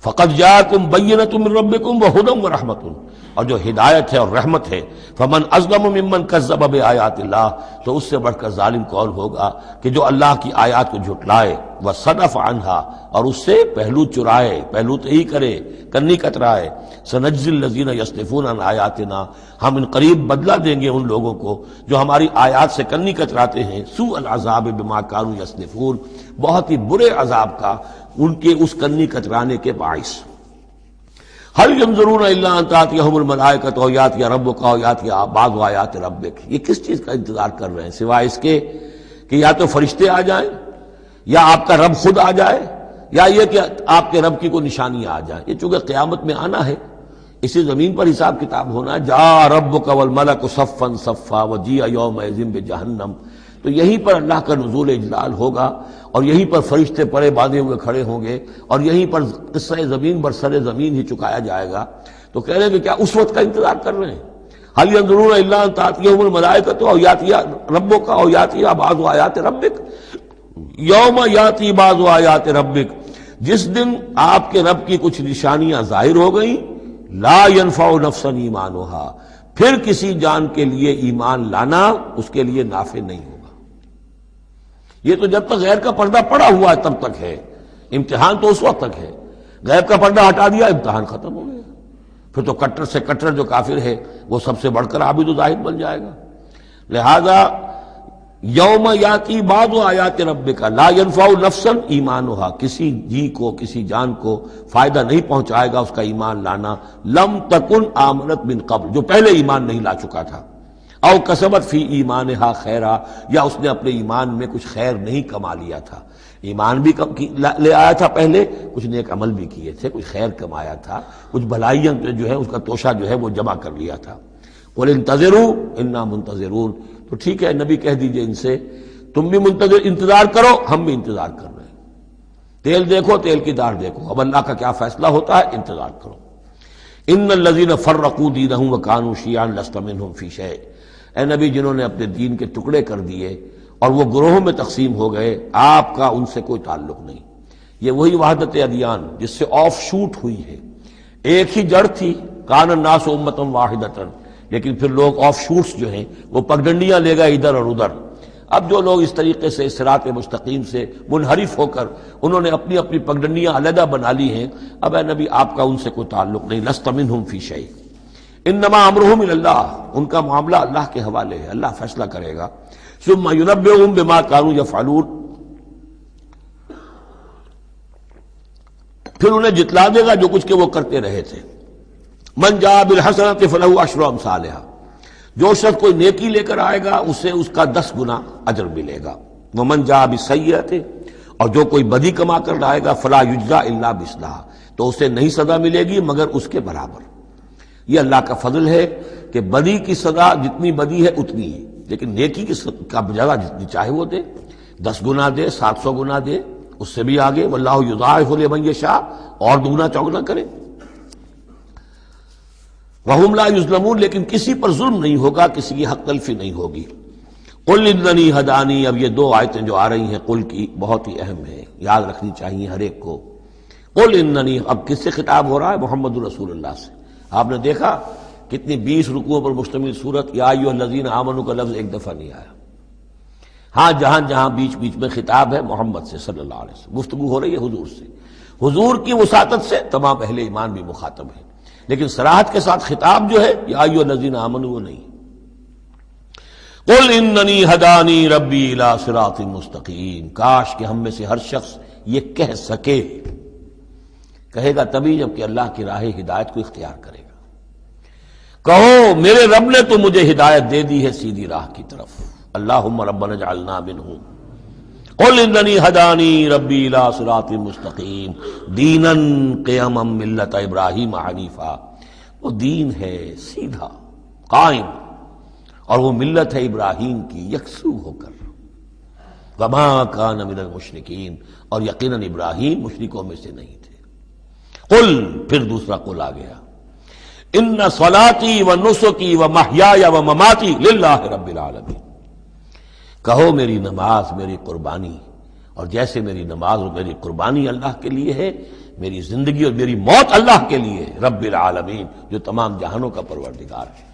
فقد جاءکم بینۃ من ربکم وہدی ورحمۃ، اور جو ہدایت ہے اور رحمت ہے، فمن اظلم ممن کذب بآیات اللہ، تو اس سے بڑھ کر ظالم کون ہوگا کہ جو اللہ کی آیات کو جھٹلائے، وصدف عنہا، اور اس سے پہلو چرائے، پہلو تہی کرے، کنی کترائے۔ سنجزی الذین یصدفون عن آیاتنا، ہم ان قریب بدلہ دیں گے ان لوگوں کو جو ہماری آیات سے کنی کتراتے ہیں، سوء العذاب بما کانوا یصدفون، بہت ہی برے عذاب کا ان کے اس کنی کترانے کے باعث۔ هل ينظرون الا ان تاتيهم الملائکۃ او یاتی ربک او یاتی بعض آیات ربک، یہ کس چیز کا انتظار کر رہے ہیں سوائے اس کے کہ یا تو فرشتے آ جائیں، یا آپ کا رب خود آ جائے، یا یہ کہ آپ کے رب کی کوئی نشانیاں آ جائیں۔ یہ چونکہ قیامت میں آنا ہے، اسی زمین پر حساب کتاب ہونا ہے، جاء ربک والملک صفا صفا وجیء یومئذ بجہنم، تو یہیں پر اللہ کا نزول اجلال ہوگا، اور یہیں پر فرشتے پڑے باندھے ہوئے کھڑے ہوں گے، اور یہیں پر قصہ زمین بر سر زمین ہی چکایا جائے گا۔ تو کہہ رہے ہیں کہ کیا اس وقت کا انتظار کر رہے ہیں؟ هل ينظرون الا ان تاتيهم الملائکۃ او یاتی ربک او یاتی بعض آیات ربک، یوم یاتی بعض آیات ربک، جس دن آپ کے رب کی کچھ نشانیاں ظاہر ہو گئیں، لا ينفع نفسا ایمانها، پھر کسی جان کے لیے ایمان لانا اس کے لیے نافع نہیں ہوگا۔ یہ تو جب تک غیر کا پردہ پڑا ہوا ہے تب تک ہے، امتحان تو اس وقت تک ہے، غیب کا پردہ ہٹا دیا امتحان ختم ہو گیا، پھر تو کٹر سے کٹر جو کافر ہے وہ سب سے بڑھ کر عابد و زاہد بن جائے گا۔ لہذا یوم یاتی بعض آیات ربک لا ينفع نفسا ایمانها، کسی جی کو کسی جان کو فائدہ نہیں پہنچائے گا اس کا ایمان لانا، لم تکن آمنت من قبل، جو پہلے ایمان نہیں لا چکا تھا، او کسبت فی ایمانها خیرا، یا اس نے اپنے ایمان میں کچھ خیر نہیں کما لیا تھا، ایمان بھی لے آیا تھا پہلے، کچھ نیک عمل بھی کیے تھے، کچھ خیر کمایا تھا، کچھ بھلائیاں جو ہے اس کا توشہ جو ہے وہ جمع کر لیا تھا۔ قل انتظروا انا منتظرون، تو ٹھیک ہے نبی کہہ دیجئے ان سے تم بھی انتظار کرو، ہم بھی انتظار کر رہے ہیں، تیل دیکھو تیل کی دار دیکھو، اب اللہ کا کیا فیصلہ ہوتا ہے انتظار کرو۔ ان الذین فرقوا دینہم وکانوا شیعا لست منہم فی شیء، اے نبی جنہوں نے اپنے دین کے ٹکڑے کر دیے اور وہ گروہوں میں تقسیم ہو گئے، آپ کا ان سے کوئی تعلق نہیں۔ یہ وہی وحدت ادیان جس سے آف شوٹ ہوئی ہے، ایک ہی جڑ تھی، کان الناس امۃ واحدۃ، لیکن پھر لوگ آف شوٹس جو ہیں وہ پگڈنڈیاں لے گئے ادھر اور ادھر۔ اب جو لوگ اس طریقے سے صراط مستقیم سے منحرف ہو کر انہوں نے اپنی اپنی پگڈنڈیاں علیحدہ بنا لی ہیں، اب اے نبی آپ کا ان سے کوئی تعلق نہیں، لست منہم فی شیء، انما امرہم الی اللہ، ان کا معاملہ اللہ کے حوالے ہے، اللہ فیصلہ کرے گا۔ ثم ینبئہم بما کانوا یفعلون، پھر انہیں جتلا دے گا جو کچھ کہ وہ کرتے رہے تھے۔ من جاء بالحسنۃ فلہ عشر امثالھا، جو شخص کوئی نیکی لے کر آئے گا اسے اس کا 10 گنا اجر ملے گا۔ ومن جاء بالسیئۃ، اور جو کوئی بدی کما کر لائے گا فلا یجزا الا مثلھا، تو اسے نہیں سزا ملے گی مگر اس کے برابر۔ یہ اللہ کا فضل ہے کہ بدی کی سزا جتنی بدی ہے اتنی ہے، لیکن نیکی کی کا جزا جتنی چاہے وہ دے، 10 گنا دے، 700 گنا دے، اس سے بھی آگے، واللہ یضاعف لمن یشاء، اور دگنا چوگنا کرے۔ وہم لا یظلمون، لیکن کسی پر ظلم نہیں ہوگا، کسی کی حق تلفی نہیں ہوگی۔ قل اننی ہدانی، اب یہ 2 آیتیں جو آ رہی ہیں قل کی بہت ہی اہم ہیں، یاد رکھنی چاہیے ہر ایک کو۔ قل اننی، اب کس سے خطاب ہو رہا ہے؟ محمد رسول اللہ سے۔ آپ نے دیکھا کتنی 20 رکوعوں پر مشتمل سورت یا ایھا الذین آمنوا کا لفظ ایک دفعہ نہیں آیا۔ ہاں جہاں جہاں بیچ بیچ میں خطاب ہے محمد سے صلی اللہ علیہ وسلم، گفتگو ہو رہی ہے حضور سے، حضور کی وساطت سے تمام اہل ایمان بھی مخاطب ہیں، لیکن صراحت کے ساتھ خطاب جو ہے یا ایھا الذین آمنوا وہ نہیں۔ قل اننی ہدانی ربی الی صراط مستقیم، کاش کہ ہم میں سے ہر شخص یہ کہہ سکے، کہے گا تبھی جب کہ اللہ کی راہ ہدایت کو اختیار کرے گا۔ کہو میرے رب نے تو مجھے ہدایت دے دی ہے سیدھی راہ کی طرف، اللہم ربنا اجعلنا منہم۔ قل اننی ہدانی ربی الی صراط مستقیم دینا قیما ملت ابراہیم حنیفا، وہ دین ہے سیدھا قائم، اور وہ ملت ہے ابراہیم کی یکسو ہو کر، وما کان من المشرکین، اور یقیناً ابراہیم مشرکوں میں سے نہیں تھے۔ قل، پھر دوسرا قل آ گیا، ان صلاتی و نسکی و محیای و مماتی للہ رب العالمین، کہو میری نماز میری قربانی، اور جیسے میری نماز اور میری قربانی اللہ کے لیے ہے، میری زندگی اور میری موت اللہ کے لیے ہے، رب العالمین جو تمام جہانوں کا پروردگار ہے۔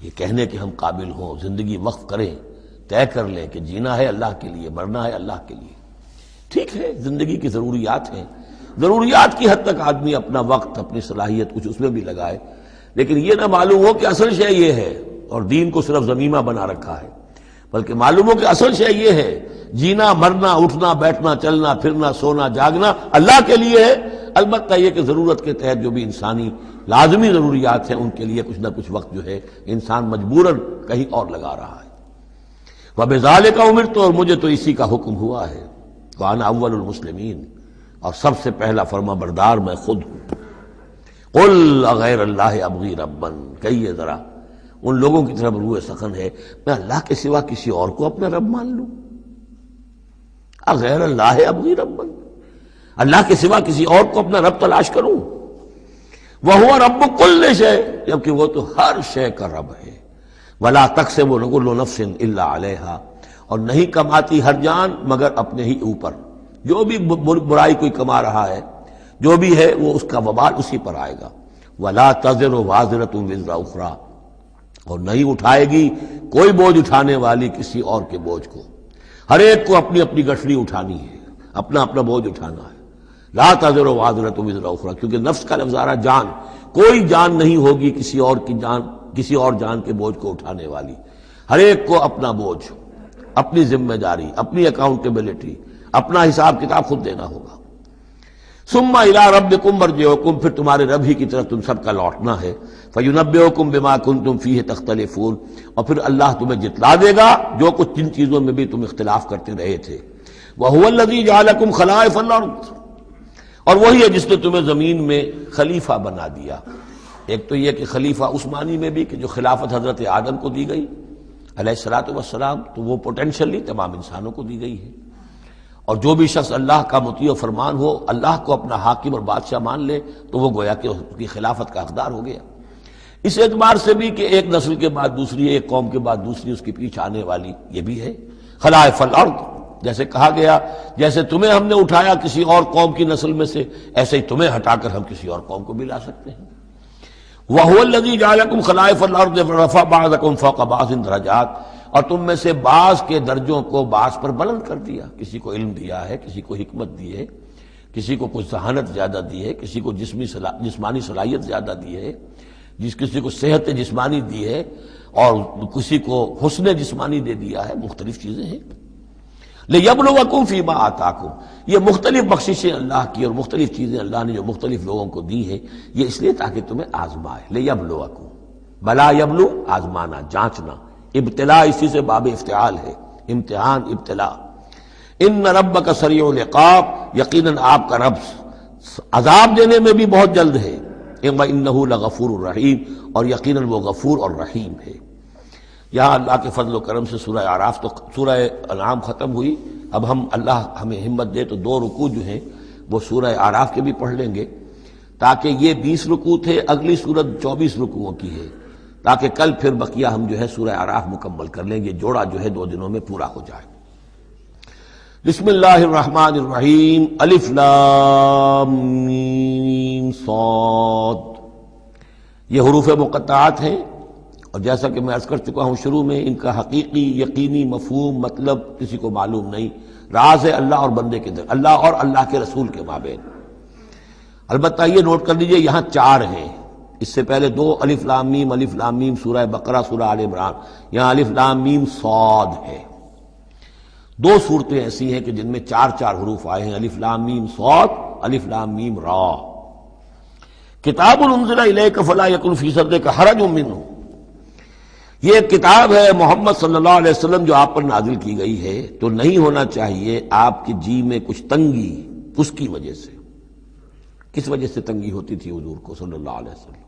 یہ کہنے کے ہم قابل ہوں، زندگی وقف کریں، طے کر لیں کہ جینا ہے اللہ کے لیے، مرنا ہے اللہ کے لیے۔ ٹھیک ہے زندگی کی ضروریات ہیں، ضروریات کی حد تک آدمی اپنا وقت اپنی صلاحیت کچھ اس میں بھی لگائے، لیکن یہ نہ معلوم ہو کہ اصل شے یہ ہے اور دین کو صرف ضمیمہ بنا رکھا ہے، بلکہ معلوم ہو کہ اصل شے یہ ہے، جینا مرنا اٹھنا بیٹھنا چلنا پھرنا سونا جاگنا اللہ کے لیے ہے، البتہ یہ کہ ضرورت کے تحت جو بھی انسانی لازمی ضروریات ہیں ان کے لیے کچھ نہ کچھ وقت جو ہے انسان مجبوراً کہیں اور لگا رہا ہے۔ وَبِذَالِكَ أُمِرْتُ، اور مجھے تو اسی کا حکم ہوا ہے، وَأَنَا أَوَّلُ الْمُسْلِمِينَ، اور سب سے پہلا فرما بردار میں خود ہوں۔ قُلْ أَغَيْرَ اللَّهِ أَبْغِي رَبًّا، کہیے ذرا ان لوگوں کی طرف روح سخن ہے، میں اللہ کے سوا کسی اور کو اپنا رب مان لوں؟ اغیر اللہ ابغی ربا، اللہ کے سوا کسی اور کو اپنا رب تلاش کروں؟ وَهُوَ رَبُّ كُلِّ شَيْءٍ، جبکہ وہ تو ہر شے کا رب ہے۔ وَلَا تَكْسِبُ كُلُّ نَفْسٍ إِلَّا عَلَيْهَا، اور نہیں کماتی ہر جان مگر اپنے ہی اوپر۔ جو بھی برائی کوئی کما رہا ہے، جو بھی ہے، وہ اس کا وبال اسی پر آئے گا۔ وَلَا تَزِرُ وَازِرَةٌ وِزْرَ أُخْرَىٰ، اور نہیں اٹھائے گی کوئی بوجھ اٹھانے والی کسی اور کے بوجھ کو۔ ہر ایک کو اپنی اپنی گٹھڑی اٹھانی ہے، اپنا اپنا بوجھ اٹھانا ہے۔ لا تَزِرُ وَازِرَةٌ وِزْرَ أُخْرَىٰ، کیونکہ نفس کا لفظ آ رہا جان، کوئی جان نہیں ہوگی کسی اور کی جان، کسی اور جان کے بوجھ کو اٹھانے والی۔ ہر ایک کو اپنا بوجھ، اپنی ذمہ داری، اپنی اکاؤنٹیبلٹی، اپنا حساب کتاب خود دینا ہوگا۔ ثم الی ربکم مرجعکم، پھر تمہارے رب ہی کی طرف تم سب کا لوٹنا ہے۔ فینبئکم بما کنتم فیہ تختلفون، اور پھر اللہ تمہیں جتلا دے گا جو کچھ جن چیزوں میں بھی تم اختلاف کرتے رہے تھے۔ وہو الذی جعلکم خلائف الارض، اور وہی ہے جس نے تمہیں زمین میں خلیفہ بنا دیا۔ ایک تو یہ کہ خلیفہ عثمانی میں بھی کہ جو خلافت حضرت آدم کو دی گئی علیہ الصلوۃ والسلام، تو وہ پوٹینشلی تمام انسانوں کو دی گئی ہے، اور جو بھی شخص اللہ کا مطیع و فرمان ہو، اللہ کو اپنا حاکم اور بادشاہ مان لے، تو وہ گویا کہ اس کی خلافت کا حقدار ہو گیا۔ اس اعتبار سے بھی کہ ایک نسل کے بعد دوسری، ایک قوم کے بعد دوسری اس کے پیچھے آنے والی، یہ بھی ہے خلائف الارض۔ جیسے کہا گیا جیسے تمہیں ہم نے اٹھایا کسی اور قوم کی نسل میں سے، ایسے ہی تمہیں ہٹا کر ہم کسی اور قوم کو بھی لا سکتے ہیں۔ وَهُوَ الَّذِي جَعَلَكُمْ خَلَائِفَ الْأَرْضِ وَرَفَعَ بَعْضَكُمْ فَوْقَ بَعْضٍ دَرَجَاتٍ، اور تم میں سے بعض کے درجوں کو بعض پر بلند کر دیا۔ کسی کو علم دیا ہے، کسی کو حکمت دی ہے، کسی کو کچھ ذہانت زیادہ دی ہے، کسی کو جسمانی صلاحیت زیادہ دی ہے، کسی کو صحت جسمانی دی ہے، اور کسی کو حسن جسمانی دے دیا ہے، مختلف چیزیں ہیں۔ لِيَبْلُوَكُمْ فِي مَا آتَاكُمْ، یہ مختلف بخششیں اللہ کی اور مختلف چیزیں اللہ نے جو مختلف لوگوں کو دی ہیں، یہ اس لیے تاکہ تمہیں آزمائے۔ لِيَبْلُوَكُمْ، بلا یبلو، آزمانا، جانچنا، ابتلاء اسی سے باب افتعال ہے، امتحان، ابتلاء۔ ان ربک سریع العقاب، یقیناً آپ کا رب عذاب دینے میں بھی بہت جلد ہے۔ وَإِنَّهُ لَغَفُورٌ رَحِيمٌ، اور یقیناً وہ غفور اور رحیم ہے۔ یہاں اللہ کے فضل و کرم سے سورہ اعراف تو سورہ انعام ختم ہوئی، اب ہم اللہ ہمیں ہمت دے تو 2 رکوع جو ہیں وہ سورہ اعراف کے بھی پڑھ لیں گے، تاکہ یہ 20 رکوع تھے، اگلی سورت 24 رکوعوں کی ہے، تاکہ کل پھر بقیہ ہم جو ہے سورہ اعراف مکمل کر لیں گے، جوڑا جو ہے 2 دنوں میں پورا ہو جائے۔ بسم اللہ الرحمن الرحیم، الف لام میم صاد، یہ حروف مقطعات ہیں، اور جیسا کہ میں عرض کر چکا ہوں شروع میں، ان کا حقیقی یقینی مفہوم مطلب کسی کو معلوم نہیں، راز ہے اللہ اور بندے کے در، اللہ اور اللہ کے رسول کے مابین۔ البتہ یہ نوٹ کر لیجئے یہاں 4 ہیں، اس سے پہلے 2 الف لام میم سورہ بقرہ، سورہ آل عمران، یہاں الف لام میم صاد ہے۔ 2 صورتیں ایسی ہیں کہ جن میں 4 حروف آئے ہیں، الف لام میم صاد، الف لام میم را۔ کتاب انزل الیک فلا یکن فی صدرک حرج منہ، یہ ایک کتاب ہے محمد صلی اللہ علیہ وسلم جو آپ پر نازل کی گئی ہے، تو نہیں ہونا چاہیے آپ کے جی میں کچھ تنگی اس کی وجہ سے۔ کس وجہ سے تنگی ہوتی تھی حضور کو صلی اللہ علیہ وسلم؟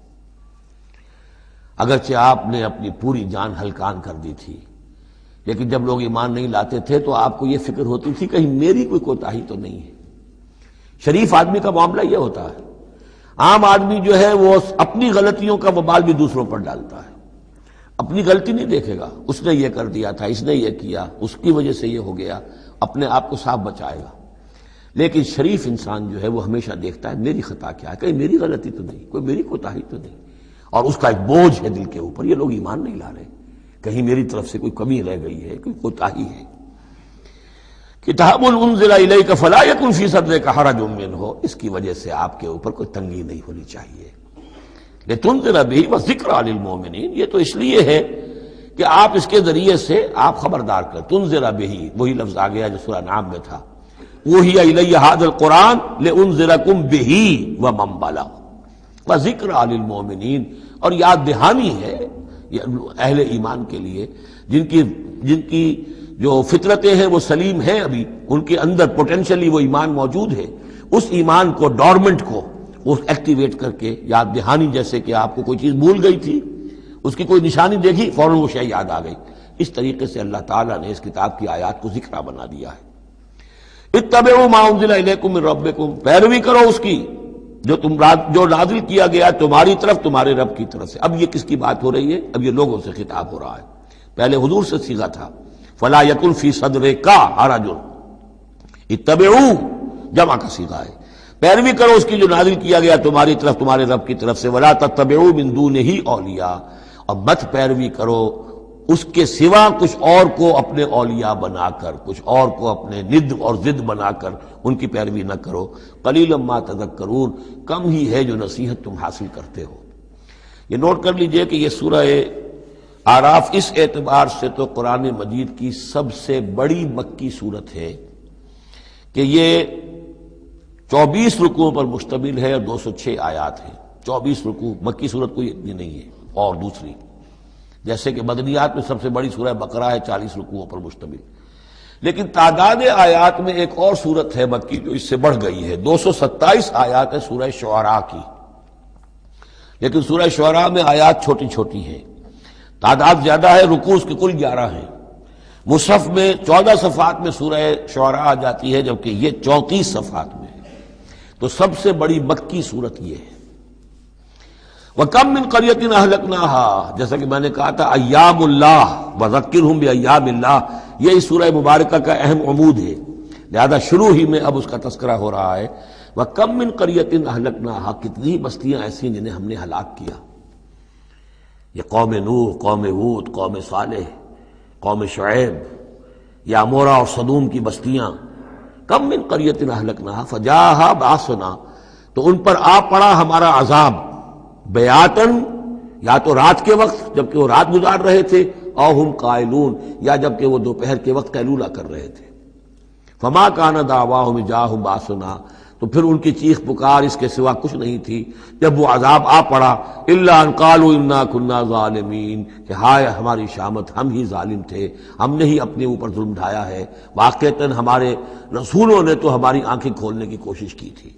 اگرچہ آپ نے اپنی پوری جان ہلکان کر دی تھی، لیکن جب لوگ ایمان نہیں لاتے تھے تو آپ کو یہ فکر ہوتی تھی کہیں میری کوئی کوتاہی تو نہیں ہے۔ شریف آدمی کا معاملہ یہ ہوتا ہے، عام آدمی جو ہے وہ اپنی غلطیوں کا وبال بھی دوسروں پر ڈالتا ہے، اپنی غلطی نہیں دیکھے گا، اس نے یہ کر دیا تھا، اس نے یہ کیا، اس کی وجہ سے یہ ہو گیا، اپنے آپ کو صاف بچائے گا۔ لیکن شریف انسان جو ہے وہ ہمیشہ دیکھتا ہے میری خطا کیا ہے، کہیں میری غلطی تو نہیں، کوئی میری کوتاہی تو نہیں، اور اس کا ایک بوجھ ہے دل کے اوپر، یہ لوگ ایمان نہیں لا رہے، کہیں میری طرف سے کوئی کمی رہ گئی ہے، کوئی کوتاہی ہے۔ کتاب انزل الیک فلا یکن فی صدرک حرج منہ، اس کی وجہ سے آپ کے اوپر کوئی تنگی نہیں ہونی چاہیے۔ لتنذر بہ وذکریٰ للمؤمنین، یہ تو اس لیے ہے کہ آپ اس کے ذریعے سے آپ خبردار کر، تنذر بہ، وہی لفظ آ گیا جو سورہ نام میں تھا، اوحی الی ھذا القرآن لانذرکم بہ ومن بلغ وذکریٰ للمؤمنین، اور یاد دہانی ہے اہل ایمان کے لیے جن کی جو فطرتیں ہیں وہ سلیم ہیں، ابھی ان کے اندر پوٹینشلی وہ ایمان موجود ہے، اس ایمان کو ڈورمنٹ کو وہ ایکٹیویٹ کر کے یاد دہانی، جیسے کہ آپ کو کوئی چیز بھول گئی تھی، اس کی کوئی نشانی دیکھی فوراً وہ شے یاد آ گئی، اس طریقے سے اللہ تعالیٰ نے اس کتاب کی آیات کو ذکرہ بنا دیا ہے۔ اتبعوا ما انزل الیکم من ربکم، پیروی کرو اس کی جو نازل کیا گیا تمہاری طرف تمہارے رب کی طرف سے۔ اب یہ کس کی بات ہو رہی ہے؟ اب یہ لوگوں سے خطاب ہو رہا ہے، پہلے حضور سے صیغہ تھا فلا یکن فی صدرک حرج، اتبعو جمع کا صیغہ ہے، پیروی کرو اس کی جو نازل کیا گیا تمہاری طرف، تمہارے رب کی طرف سے، ولا تتبعوا من دونہ اولیاء، اور مت پیروی کرو اس کے سوا کچھ اور کو اپنے اولیاء بنا کر، کچھ اور کو اپنے ند اور ضد بنا کر ان کی پیروی نہ کرو، قلیلا ما تذکرون، کم ہی ہے جو نصیحت تم حاصل کرتے ہو۔ یہ نوٹ کر لیجئے کہ یہ سورہ اعراف اس اعتبار سے تو قرآن مجید کی سب سے بڑی مکی صورت ہے کہ یہ 24 رکوعوں پر مشتمل ہے اور 206 آیات ہیں۔ 24 رکوع، مکی صورت کوئی اتنی نہیں ہے، اور دوسری جیسے کہ مدنیات میں سب سے بڑی سورہ بقرہ ہے، 40 رکوعوں پر مشتمل، لیکن تعداد آیات میں ایک اور سورت ہے مکی جو اس سے بڑھ گئی ہے، 227 آیات ہے سورہ شعراء کی، لیکن سورہ شعراء میں آیات چھوٹی چھوٹی ہیں، تعداد زیادہ ہے، رکوع اس کے کل 11 ہیں۔ مصحف میں 14 صفحات میں سورہ شعراء آ جاتی ہے، جبکہ یہ 34 صفحات میں ہے، تو سب سے بڑی مکی صورت یہ ہے۔ وَكَمْ مِنْ قَرْيَةٍ أَهْلَكْنَاهَا، جیسا کہ میں نے کہا تھا ایام اللہ وذکرہم بایام اللہ، یہ اس سورہ مبارکہ کا اہم عمود ہے، لہذا شروع ہی میں اب اس کا تذکرہ ہو رہا ہے۔ وَكَمْ مِنْ قَرْيَةٍ أَهْلَكْنَاهَا، کتنی بستیاں ایسی جنہیں ہم نے ہلاک کیا، یہ قوم نوح، قوم ہود، قوم صالح، قوم شعیب، یا عمورہ اور صدوم کی بستیاں۔ کم من قریۃ اہلکناها فجاءها باسنا، تو ان پر آ پڑا ہمارا عذاب، بیاتن، یا تو رات کے وقت جبکہ وہ رات گزار رہے تھے، او ہم قائلون، یا جبکہ وہ دوپہر کے وقت قیلولہ کر رہے تھے۔ فما کان دعواہم جاءہم باسنا، تو پھر ان کی چیخ پکار اس کے سوا کچھ نہیں تھی جب وہ عذاب آ پڑا، الا ان قالوا انا كنا ظالمین، کہ ہائے ہماری شامت، ہم ہی ظالم تھے، ہم نے ہی اپنے اوپر ظلم ڈھایا ہے، واقعتاً ہمارے رسولوں نے تو ہماری آنکھیں کھولنے کی کوشش کی تھی۔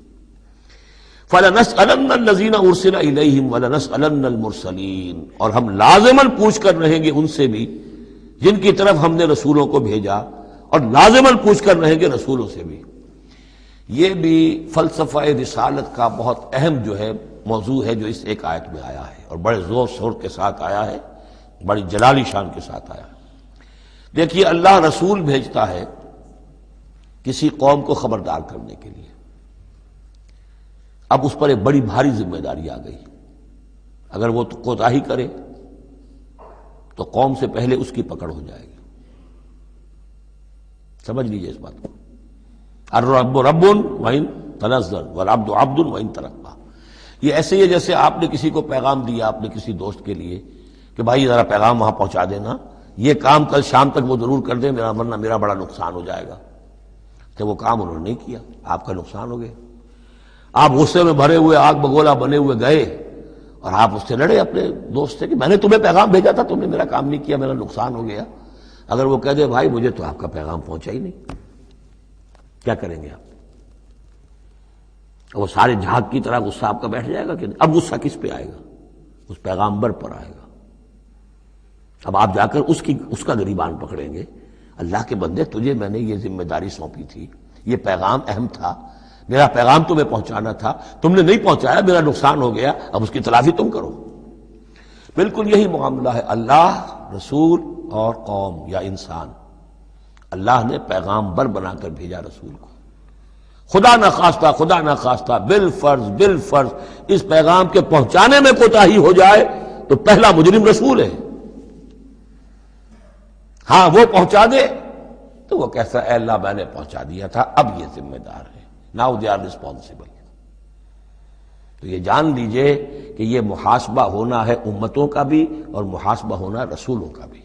فَلَنَسْأَلَنَّ الَّذِينَ أُرْسِلَ إِلَيْهِمْ وَلَنَسْأَلَنَّ الْمُرْسَلِينَ، اور ہم لازماً پوچھ کر رہیں گے ان سے بھی جن کی طرف ہم نے رسولوں کو بھیجا، اور لازماً پوچھ کر رہیں گے رسولوں سے بھی۔ یہ بھی فلسفہ رسالت کا بہت اہم جو ہے موضوع ہے جو اس ایک آیت میں آیا ہے، اور بڑے زور شور کے ساتھ آیا ہے، بڑی جلالی شان کے ساتھ آیا ہے۔ دیکھیے اللہ رسول بھیجتا ہے کسی قوم کو خبردار کرنے کے لیے، اب اس پر ایک بڑی بھاری ذمہ داری آ گئی، اگر وہ کوتاہی کرے تو قوم سے پہلے اس کی پکڑ ہو جائے گی۔ سمجھ لیجیے اس بات کو، الرب رب وَإِن تنزل والعبد عبد وَإِن ترقى، یہ ایسے ہی ہے جیسے آپ نے کسی کو پیغام دیا اپنے کسی دوست کے لیے کہ بھائی ذرا پیغام وہاں پہنچا دینا، یہ کام کل شام تک وہ ضرور کر دیں، ورنہ میرا بڑا نقصان ہو جائے گا۔ تو وہ کام انہوں نے نہیں کیا، آپ کا نقصان ہو گیا، آپ غصے میں بھرے ہوئے آگ بگولا بنے ہوئے گئے اور آپ اس سے لڑے اپنے دوست سے کہ میں نے تمہیں پیغام بھیجا تھا، تم نے میرا کام نہیں کیا، میرا نقصان ہو گیا۔ اگر وہ کہہ دے بھائی مجھے تو آپ کا پیغام پہنچا ہی نہیں، کیا کریں گے آپ؟ وہ سارے جھاگ کی طرح غصہ آپ کا بیٹھ جائے گا کہ نہیں؟ اب غصہ کس پہ آئے گا؟ اس پیغامبر پر آئے گا۔ اب آپ جا کر اس کا گریبان پکڑیں گے، اللہ کے بندے تجھے میں نے یہ ذمہ داری سونپی تھی، یہ پیغام اہم تھا، میرا پیغام تمہیں پہنچانا تھا، تم نے نہیں پہنچایا، میرا نقصان ہو گیا، اب اس کی تلافی تم کرو۔ بالکل یہی معاملہ ہے اللہ، رسول اور قوم یا انسان۔ اللہ نے پیغامبر بنا کر بھیجا رسول کو، خدا نہ خواستہ بالفرض اس پیغام کے پہنچانے میں کوتاہی ہو جائے تو پہلا مجرم رسول ہے۔ ہاں وہ پہنچا دے تو وہ کہتا ہے اے اللہ میں نے پہنچا دیا تھا، اب یہ ذمہ دار ہے، ناؤ دے آر ریسپانسبل۔ تو یہ جان لیجئے کہ یہ محاسبہ ہونا ہے امتوں کا بھی اور محاسبہ ہونا رسولوں کا بھی۔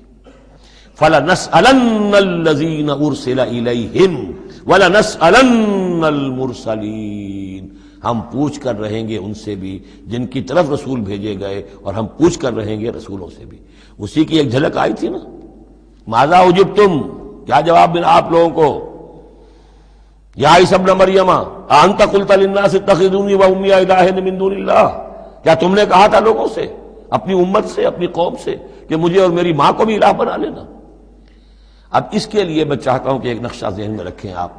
فَلَنَسْأَلَنَّ الَّذِينَ أُرْسِلَ إِلَيْهِمْ وَلَنَسْأَلَنَّ الْمُرْسَلِينَ، ہم پوچھ کر رہیں گے ان سے بھی جن کی طرف رسول بھیجے گئے، اور ہم پوچھ کر رہیں گے رسولوں سے بھی۔ اسی کی ایک جھلک آئی تھی نا، ماذا اجبتم، کیا جواب ملا آپ لوگوں کو؟ یا عیسی ابن مریم انت قلت للناس اتخذونی وامي الہین من دون اللہ، کیا تم نے کہا تھا لوگوں سے، اپنی امت سے، اپنی قوم سے کہ مجھے اور میری ماں کو بھی الہ بنا لینا؟ اب اس کے لیے میں چاہتا ہوں کہ ایک نقشہ ذہن میں رکھیں آپ۔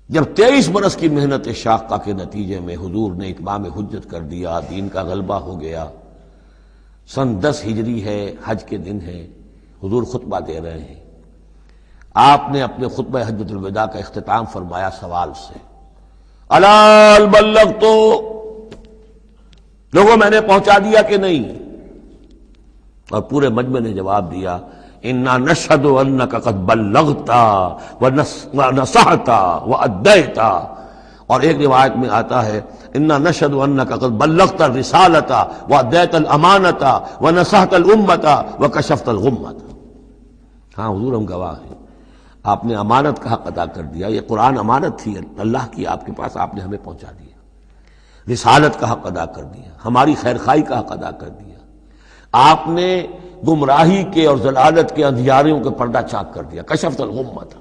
جب 23 برس کی محنت شاقہ کے نتیجے میں حضور نے اتمام حجت کر دیا، دین کا غلبہ ہو گیا، سن 10 ہجری ہے، حج کے دن ہے، حضور خطبہ دے رہے ہیں، آپ نے اپنے خطبہ حجۃ الوداع کا اختتام فرمایا سوال سے، الا بلغت، لوگوں میں نے پہنچا دیا کہ نہیں؟ اور پورے مجمع نے جواب دیا، انا نشہد انک قد بلغت ونصحت وادیت۔ اور ایک روایت میں آتا ہے انا نشہد انک قد بلغت الرسالۃ وادیت الامانۃ ونصحت الامۃ وکشفت الغمۃ۔ ہاں حضور ہم گواہ ہیں، آپ نے امانت کا حق ادا کر دیا، یہ قرآن امانت تھی اللہ کی آپ کے پاس، آپ نے ہمیں پہنچا دیا، رسالت کا حق ادا کر دیا، ہماری خیرخواہی کا حق ادا کر دیا، آپ نے گمراہی کے اور ضلالت کے اندھیاریوں کے پردہ چاک کر دیا، کشفت الغمۃ۔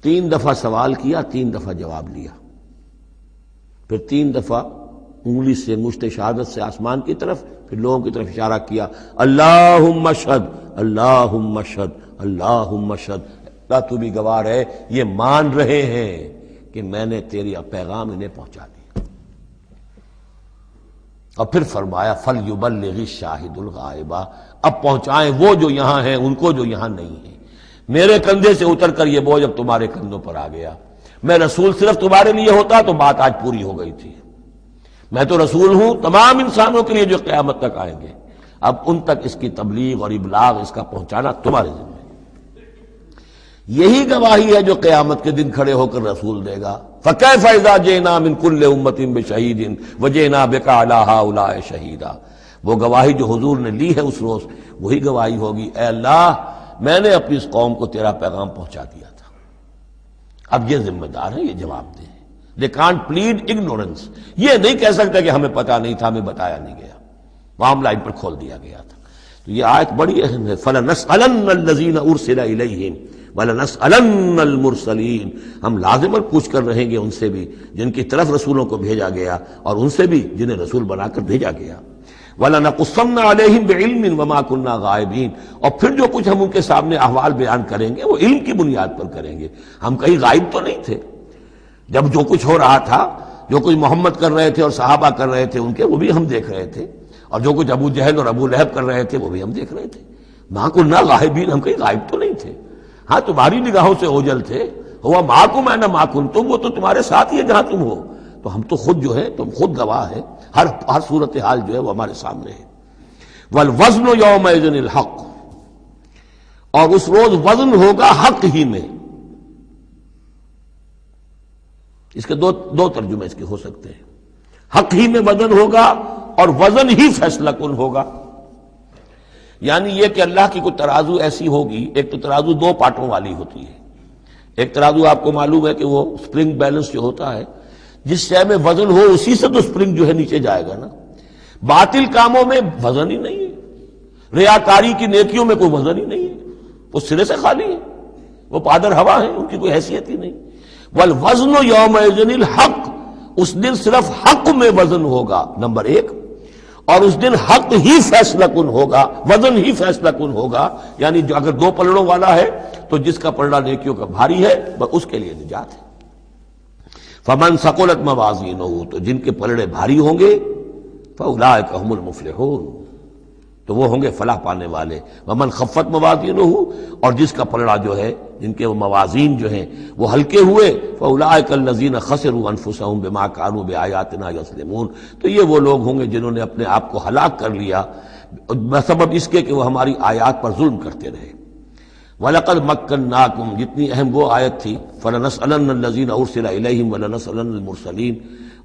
3 دفعہ سوال کیا، 3 دفعہ جواب لیا، پھر 3 دفعہ انگلی سے انگشت شہادت سے آسمان کی طرف، پھر لوگوں کی طرف اشارہ کیا، اللہم اشہد اللہم اشہد اللہم اشہد، اللہ تو بھی گواہ ہے، یہ مان رہے ہیں کہ میں نے تیری پیغام انہیں پہنچا دیا۔ اور پھر فرمایا فَلْيُبَلِّغِ الشَّاهِدُ الْغَائِبَ، اب پہنچائیں وہ جو یہاں ہیں ان کو جو یہاں نہیں ہیں۔ میرے کندھے سے اتر کر یہ بوجھ اب تمہارے کندھوں پر آ گیا، میں رسول صرف تمہارے لیے ہوتا تو بات آج پوری ہو گئی تھی، میں تو رسول ہوں تمام انسانوں کے لیے جو قیامت تک آئیں گے، اب ان تک اس کی تبلیغ اور ابلاغ، اس کا پہنچانا تمہارے ذمہ ہے۔ یہی گواہی ہے جو قیامت کے دن کھڑے ہو کر رسول دے گا، فَكَيْفَ إِذَا جِئْنَا مِن كُلِّ أُمَّةٍ بِشَهِيدٍ وَجِئْنَا بِكَ عَلَىٰ هَٰؤُلَاءِ شَهِيدًا۔ وہ گواہی جو حضور نے لی ہے اس روز، وہی گواہی ہوگی، اے اللہ میں نے اپنی اس قوم کو تیرا پیغام پہنچا دیا تھا، اب یہ ذمہ دار ہیں، یہ جواب دیں۔ They can't plead ignorance، یہ نہیں کہہ سکتے کہ ہمیں پتہ نہیں تھا، ہمیں بتایا نہیں گیا، معاملہ ان پر کھول دیا گیا تھا۔ تو یہ آیت بڑی اہم ہے، فَلَنَسْأَلَنَّ الَّذِينَ أُرْسِلَ إِلَيْهِمْ وَلَنَسْأَلَنَّ الْمُرْسَلِينَ، ہم لازماً پوچھ کر رہیں گے ان سے بھی جن کی طرف رسولوں کو بھیجا گیا، اور ان سے بھی جنہیں رسول بنا کر بھیجا گیا۔ وَلَنَقُصَّنَّ عَلَيْهِمْ بِعِلْمٍ وَمَا كُنَّا غَائِبِينَ، اور پھر جو کچھ ہم ان کے سامنے احوال بیان کریں گے وہ علم کی بنیاد پر کریں گے، ہم کہیں غائب تو نہیں تھے۔ جب جو کچھ ہو رہا تھا، جو کچھ محمد کر رہے تھے اور صحابہ کر رہے تھے ان کے، وہ بھی ہم دیکھ رہے تھے، اور جو کچھ ابو جہل اور ابو لہب کر رہے تھے وہ بھی ہم دیکھ رہے تھے۔ مَا كُنَّا غَائِبِينَ، ہم کہیں غائب تو نہیں تھے، ہاں تمہاری نگاہوں سے اوجھل تھے، ہوا مَعَكُمْ أَيْنَمَا كُنتُمْ، وہ تو تمہارے ساتھ ہی ہے جہاں تم ہو، تو ہم تو خود جو ہے، تم خود گواہ ہے، ہر صورتحال جو ہے وہ ہمارے سامنے ہے۔ وَالْوَزْنُ يَوْمَئِذٍ الْحَقُّ، اور اس روز وزن ہوگا حق ہی میں۔ اس کے دو ترجمے اس کے ہو سکتے ہیں، حق ہی میں وزن ہوگا اور وزن ہی فیصلہ کن ہوگا، یعنی یہ کہ اللہ کی کوئی ترازو ایسی ہوگی، ایک تو ترازو 2 پارٹوں والی ہوتی ہے، ایک ترازو آپ کو معلوم ہے کہ وہ سپرنگ بیلنس جو ہوتا ہے، جس شے میں وزن ہو اسی سے تو سپرنگ جو ہے نیچے جائے گا نا۔ باطل کاموں میں وزن ہی نہیں ہے، ریاکاری کی نیکیوں میں کوئی وزن ہی نہیں ہے، وہ سرے سے خالی ہے، وہ پادر ہوا ہے، ان کی کوئی حیثیت ہی نہیں۔ والوزن یومئذ الحق، اس دن صرف حق میں وزن ہوگا، نمبر 1، اور اس دن حق ہی فیصلہ کن ہوگا، وزن ہی فیصلہ کن ہوگا، یعنی جو اگر 2 پلڑوں والا ہے تو جس کا پلڑا نیکیوں کا بھاری ہے بس اس کے لیے نجات ہے۔ فمن ثقلت موازینہ، تو جن کے پلڑے بھاری ہوں گے، فاولئک هم المفلحون، تو وہ ہوں گے فلاح پانے والے۔ ومن خفت موازینہ، اور جس کا پلڑا جو ہے، جن کے وہ موازین جو ہیں وہ ہلکے ہوئے، فاولئک الذین خسروا انفسهم بما كانوا بآیاتنا یظلمون، تو یہ وہ لوگ ہوں گے جنہوں نے اپنے آپ کو ہلاک کر لیا بسبب اس کے کہ وہ ہماری آیات پر ظلم کرتے رہے۔ وَلَقَدْ مَكَّنَّاكُمْ، جتنی اہم وہ آیت تھی، فَلَنَسْأَلَنَّ الَّذِينَ أُرْسِلَ إِلَيْهِمْ وَلَنَسْأَلَنَّ الْمُرْسَلِينَ،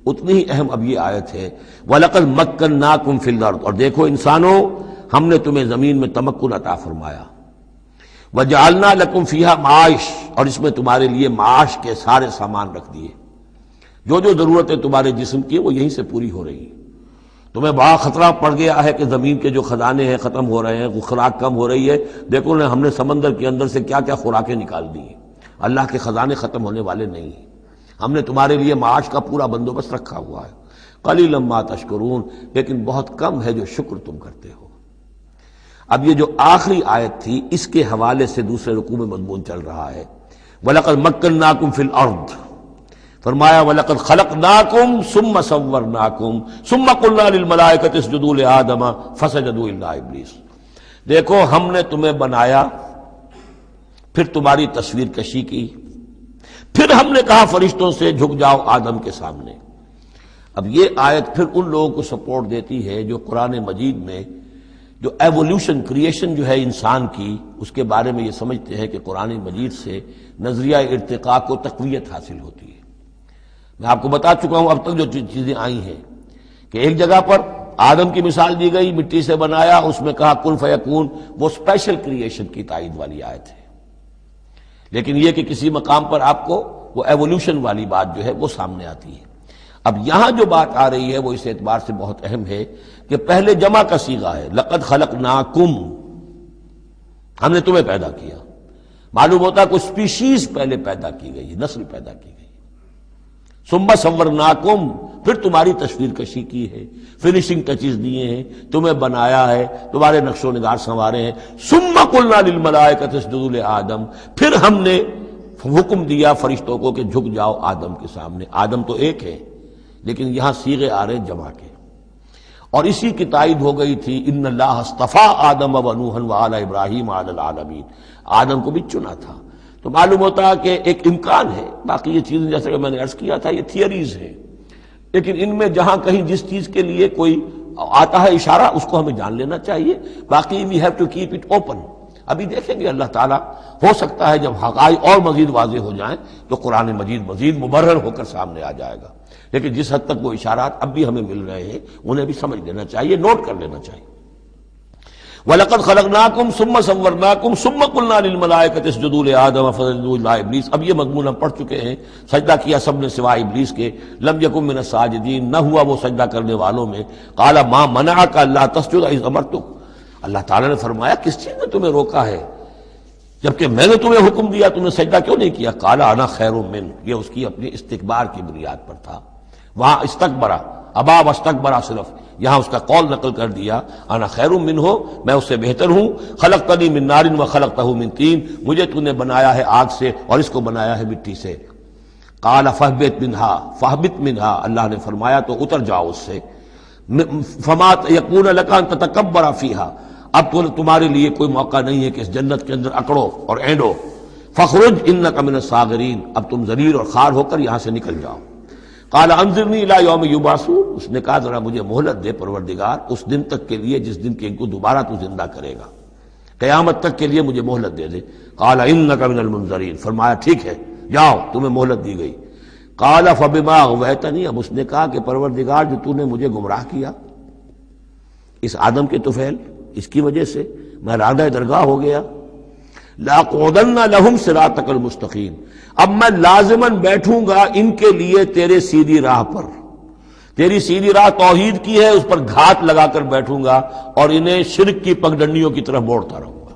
اتنی ہی اہم اب یہ آیت ہے، وَلَقَدْ مَكَّنَّاكُمْ فِي الْأَرْضِ، اور دیکھو انسانوں ہم نے تمہیں زمین میں تمکن عطا فرمایا، وَجَعَلْنَا لَكُمْ فِيهَا معاش، اور اس میں تمہارے لیے معاش کے سارے سامان رکھ دیے، جو ضرورتیں تمہارے جسم کی وہ یہیں سے پوری ہو رہی ہیں۔ تمہیں بڑا خطرہ پڑ گیا ہے کہ زمین کے جو خزانے ہیں ختم ہو رہے ہیں، خوراک کم ہو رہی ہے، دیکھو ہم نے سمندر کے اندر سے کیا کیا خوراکیں نکال دی ہیں، اللہ کے خزانے ختم ہونے والے نہیں ہیں، ہم نے تمہارے لیے معاش کا پورا بندوبست رکھا ہوا ہے۔ قلیلا ما تشکرون، لیکن بہت کم ہے جو شکر تم کرتے ہو۔ اب یہ جو آخری آیت تھی اس کے حوالے سے دوسرے رکوع میں مضمون چل رہا ہے، وَلَقَدْ مَكَّنَّاكُمْ فِي الْأَرْضِ، فرمایا وَلَقَدْ خَلَقْنَاكُمْ ثُمَّ صَوَّرْنَاكُمْ ثُمَّ قُلْنَا لِلْمَلَائِكَةِ اسْجُدُوا لِآدَمَ فَسَجَدُوا إِلَّا إِبْلِيسَ، دیکھو ہم نے تمہیں بنایا، پھر تمہاری تصویر کشی کی، پھر ہم نے کہا فرشتوں سے جھک جاؤ آدم کے سامنے۔ اب یہ آیت پھر ان لوگوں کو سپورٹ دیتی ہے جو قرآن مجید میں جو ایوولوشن کریشن جو ہے انسان کی، اس کے بارے میں یہ سمجھتے ہیں کہ قرآن مجید سے نظریہ ارتقاء کو تقویت حاصل ہوتی ہے۔ میں آپ کو بتا چکا ہوں اب تک جو چیزیں آئی ہیں کہ ایک جگہ پر آدم کی مثال دی گئی، مٹی سے بنایا، اس میں کہا کن فیکون، وہ اسپیشل کریشن کی تائید والی آیت ہے۔ لیکن یہ کہ کسی مقام پر آپ کو وہ ایوولوشن والی بات جو ہے وہ سامنے آتی ہے۔ اب یہاں جو بات آ رہی ہے وہ اس اعتبار سے بہت اہم ہے کہ پہلے جمع کا صیغہ ہے، لقد خلقناکم، ہم نے تمہیں پیدا کیا۔ معلوم ہوتا ہے کوئی سپیشیز پہلے پیدا کی گئی، نسل پیدا کی گئی۔ ثم صورناکم، پھر تمہاری تصویر کشی کی ہے، فنیشنگ ٹچز دیے ہیں، تمہیں بنایا ہے، تمہارے نقش و نگار سنوارے ہیں۔ ثم قلنا للملائکۃ اسجدوا لآدم، پھر ہم نے حکم دیا فرشتوں کو کہ جھک جاؤ آدم کے سامنے۔ آدم تو ایک ہے لیکن یہاں صیغے آ رہے جمع کے، اور اسی کی تائید ہو گئی تھی ان اللہ اصطفیٰ آدم و نوحا وآل ابراہیم علی العالمین، آدم کو بھی چنا تھا۔ تو معلوم ہوتا ہے کہ ایک امکان ہے، باقی یہ چیزیں جیسے کہ میں نے عرض کیا تھا یہ تھیوریز ہیں، لیکن ان میں جہاں کہیں جس چیز کے لیے کوئی آتا ہے اشارہ اس کو ہمیں جان لینا چاہیے، باقی we have to keep it open. ابھی دیکھیں گے اللہ تعالیٰ، ہو سکتا ہے جب حقائق اور مزید واضح ہو جائیں تو قرآن مجید مزید مبرر ہو کر سامنے آ جائے گا، لیکن جس حد تک وہ اشارات اب بھی ہمیں مل رہے ہیں انہیں بھی سمجھ لینا چاہیے، نوٹ کر لینا چاہیے۔ وَلَقَدْ خَلَقْنَاكُمْ ثُمَّ صَوَّرْنَاكُمْ ثُمَّ قُلْنَا لِلْمَلَائِكَةِ اسْجُدُوا لِآدَمَ فَسَجَدُوا إِلَّا إِبْلِيسَ۔ اب یہ مضمون ہم پڑھ چکے ہیں، سجدہ کیا سب نے سوائے ابلیس کے، لم یکن من الساجدین، نہ ہوا وہ سجدہ کرنے والوں میں۔ قال ما منعک الا تسجد اذ امرتک، اللہ تعالیٰ نے فرمایا کس چیز نے تمہیں روکا ہے جبکہ میں نے تمہیں حکم دیا، تم نے سجدہ کیوں نہیں کیا؟ قال انا خیر من، یہ اس کی اپنی استکبار کی بنیاد پر تھا۔ وہاں استکبرا، ابا واستکبرا، صرف یہاں اس کا قول نقل کر دیا، انا خیر منہ، میں اس سے بہتر ہوں، خلقتنی من نار وخلقتہ من طین، مجھے تو نے بنایا ہے آگ سے اور اس کو بنایا ہے مٹی سے۔ قال فاہبط منہا، فاہبط منہا، اللہ نے فرمایا تو اتر جاؤ اس سے، فما یکون لک ان تتکبر فیہا، اب تو تمہارے لیے کوئی موقع نہیں ہے کہ اس جنت کے اندر اکڑو اور اینڈو، فخرج انک من الصاغرین، اب تم ذلیل اور خوار ہو کر یہاں سے نکل جاؤ۔ قال انظرنی الی یوم یبعثون، اس نے کہا ذرا مجھے مہلت دے پروردگار اس دن تک کے لیے جس دن کے ان کو دوبارہ تو زندہ کرے گا، قیامت تک کے لیے مجھے مہلت دے دے۔ قال انک من المنظرین، فرمایا ٹھیک ہے جاؤ تمہیں مہلت دی گئی۔ قال فبما اغویتنی، اب اس نے کہا کہ پروردگار جو تو نے مجھے گمراہ کیا اس آدم کے طفیل، اس کی وجہ سے میں رادہ درگاہ ہو گیا، لَأَقْعُدَنَّ لَهُمْ صِرَاطَكَ الْمُسْتَقِيمَ، اب میں لازماً بیٹھوں گا ان کے لیے تیرے سیدھی راہ پر، تیری سیدھی راہ توحید کی ہے، اس پر گھات لگا کر بیٹھوں گا اور انہیں شرک کی پگڈنڈیوں کی طرف موڑتا رہوں گا۔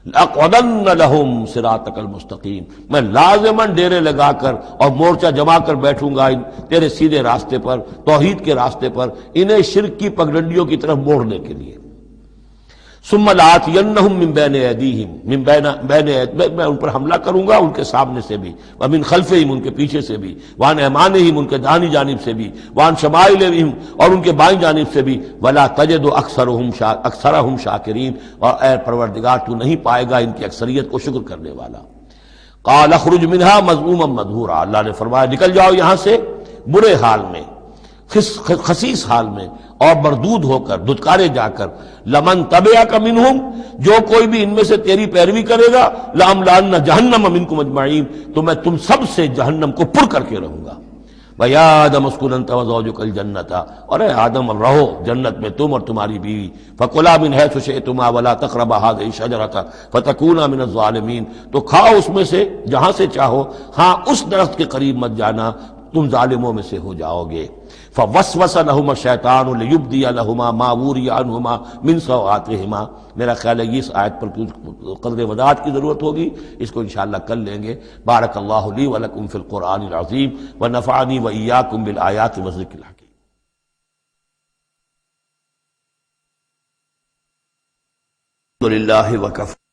لَأَقْعُدَنَّ لَهُمْ صِرَاطَكَ الْمُسْتَقِيمَ، میں لازماً ڈیرے لگا کر اور مورچہ جما کر بیٹھوں گا تیرے سیدھے راستے پر، توحید کے راستے پر، انہیں شرک کی پگڈنڈیوں کی طرف موڑنے کے لیے۔ ثم لآتینہم من بین ایدیہم، میں ان پر حملہ کروں گا ان کے سامنے سے بھی، ومن خلفہم، ان کے پیچھے سے بھی، وعن ایمانہم، ان کے دانی جانب سے بھی، وعن شمائلہم، اور ان کے بائیں جانب سے بھی، ولا تجد اکثرہم شاکرین، اور اے پروردگار تو نہیں پائے گا ان کی اکثریت کو شکر کرنے والا۔ قال اخرج منہا مذموما مدحورا، اللہ نے فرمایا نکل جاؤ یہاں سے برے حال میں، خسیس حال میں اور مردود ہو کر، دھتکارے جا کر، لمن تبعک منہم، جو کوئی بھی ان میں سے تیری پیروی کرے گا، لأملأن جہنم منکم اجمعین، تو میں تم سب سے جہنم کو پر کر کے رہوں گا۔ وَيَا آدَمُ اسْكُنْ أَنْتَ وَزَوْجُكَ الْجَنَّةَ، اور اے آدم رہو جنت میں تم اور تمہاری بیوی، فَكُلَا مِنْ حَيْثُ شِئْتُمَا وَلَا تَقْرَبَا هَٰذِهِ الشَّجَرَةَ فَتَكُونَا مِنَ الظَّالِمِينَ، تو کھاؤ اس میں سے جہاں سے چاہو، ہاں اس درخت کے قریب مت جانا، تم ظالموں میں سے ہو جاؤ گے۔ فوسوس لهما الشیطان لیبدی لهما ما وری عنهما من سوآتهما، میرا خیال ہے اس آیت پر قدر وضاحت کی ضرورت ہوگی، اس کو انشاءاللہ کل لیں گے۔ بارک اللہ لی ولکم فی القرآن العظیم ونفعنی وإیاکم بالآیات والذکر الحکیم۔ الحمد للہ وکفى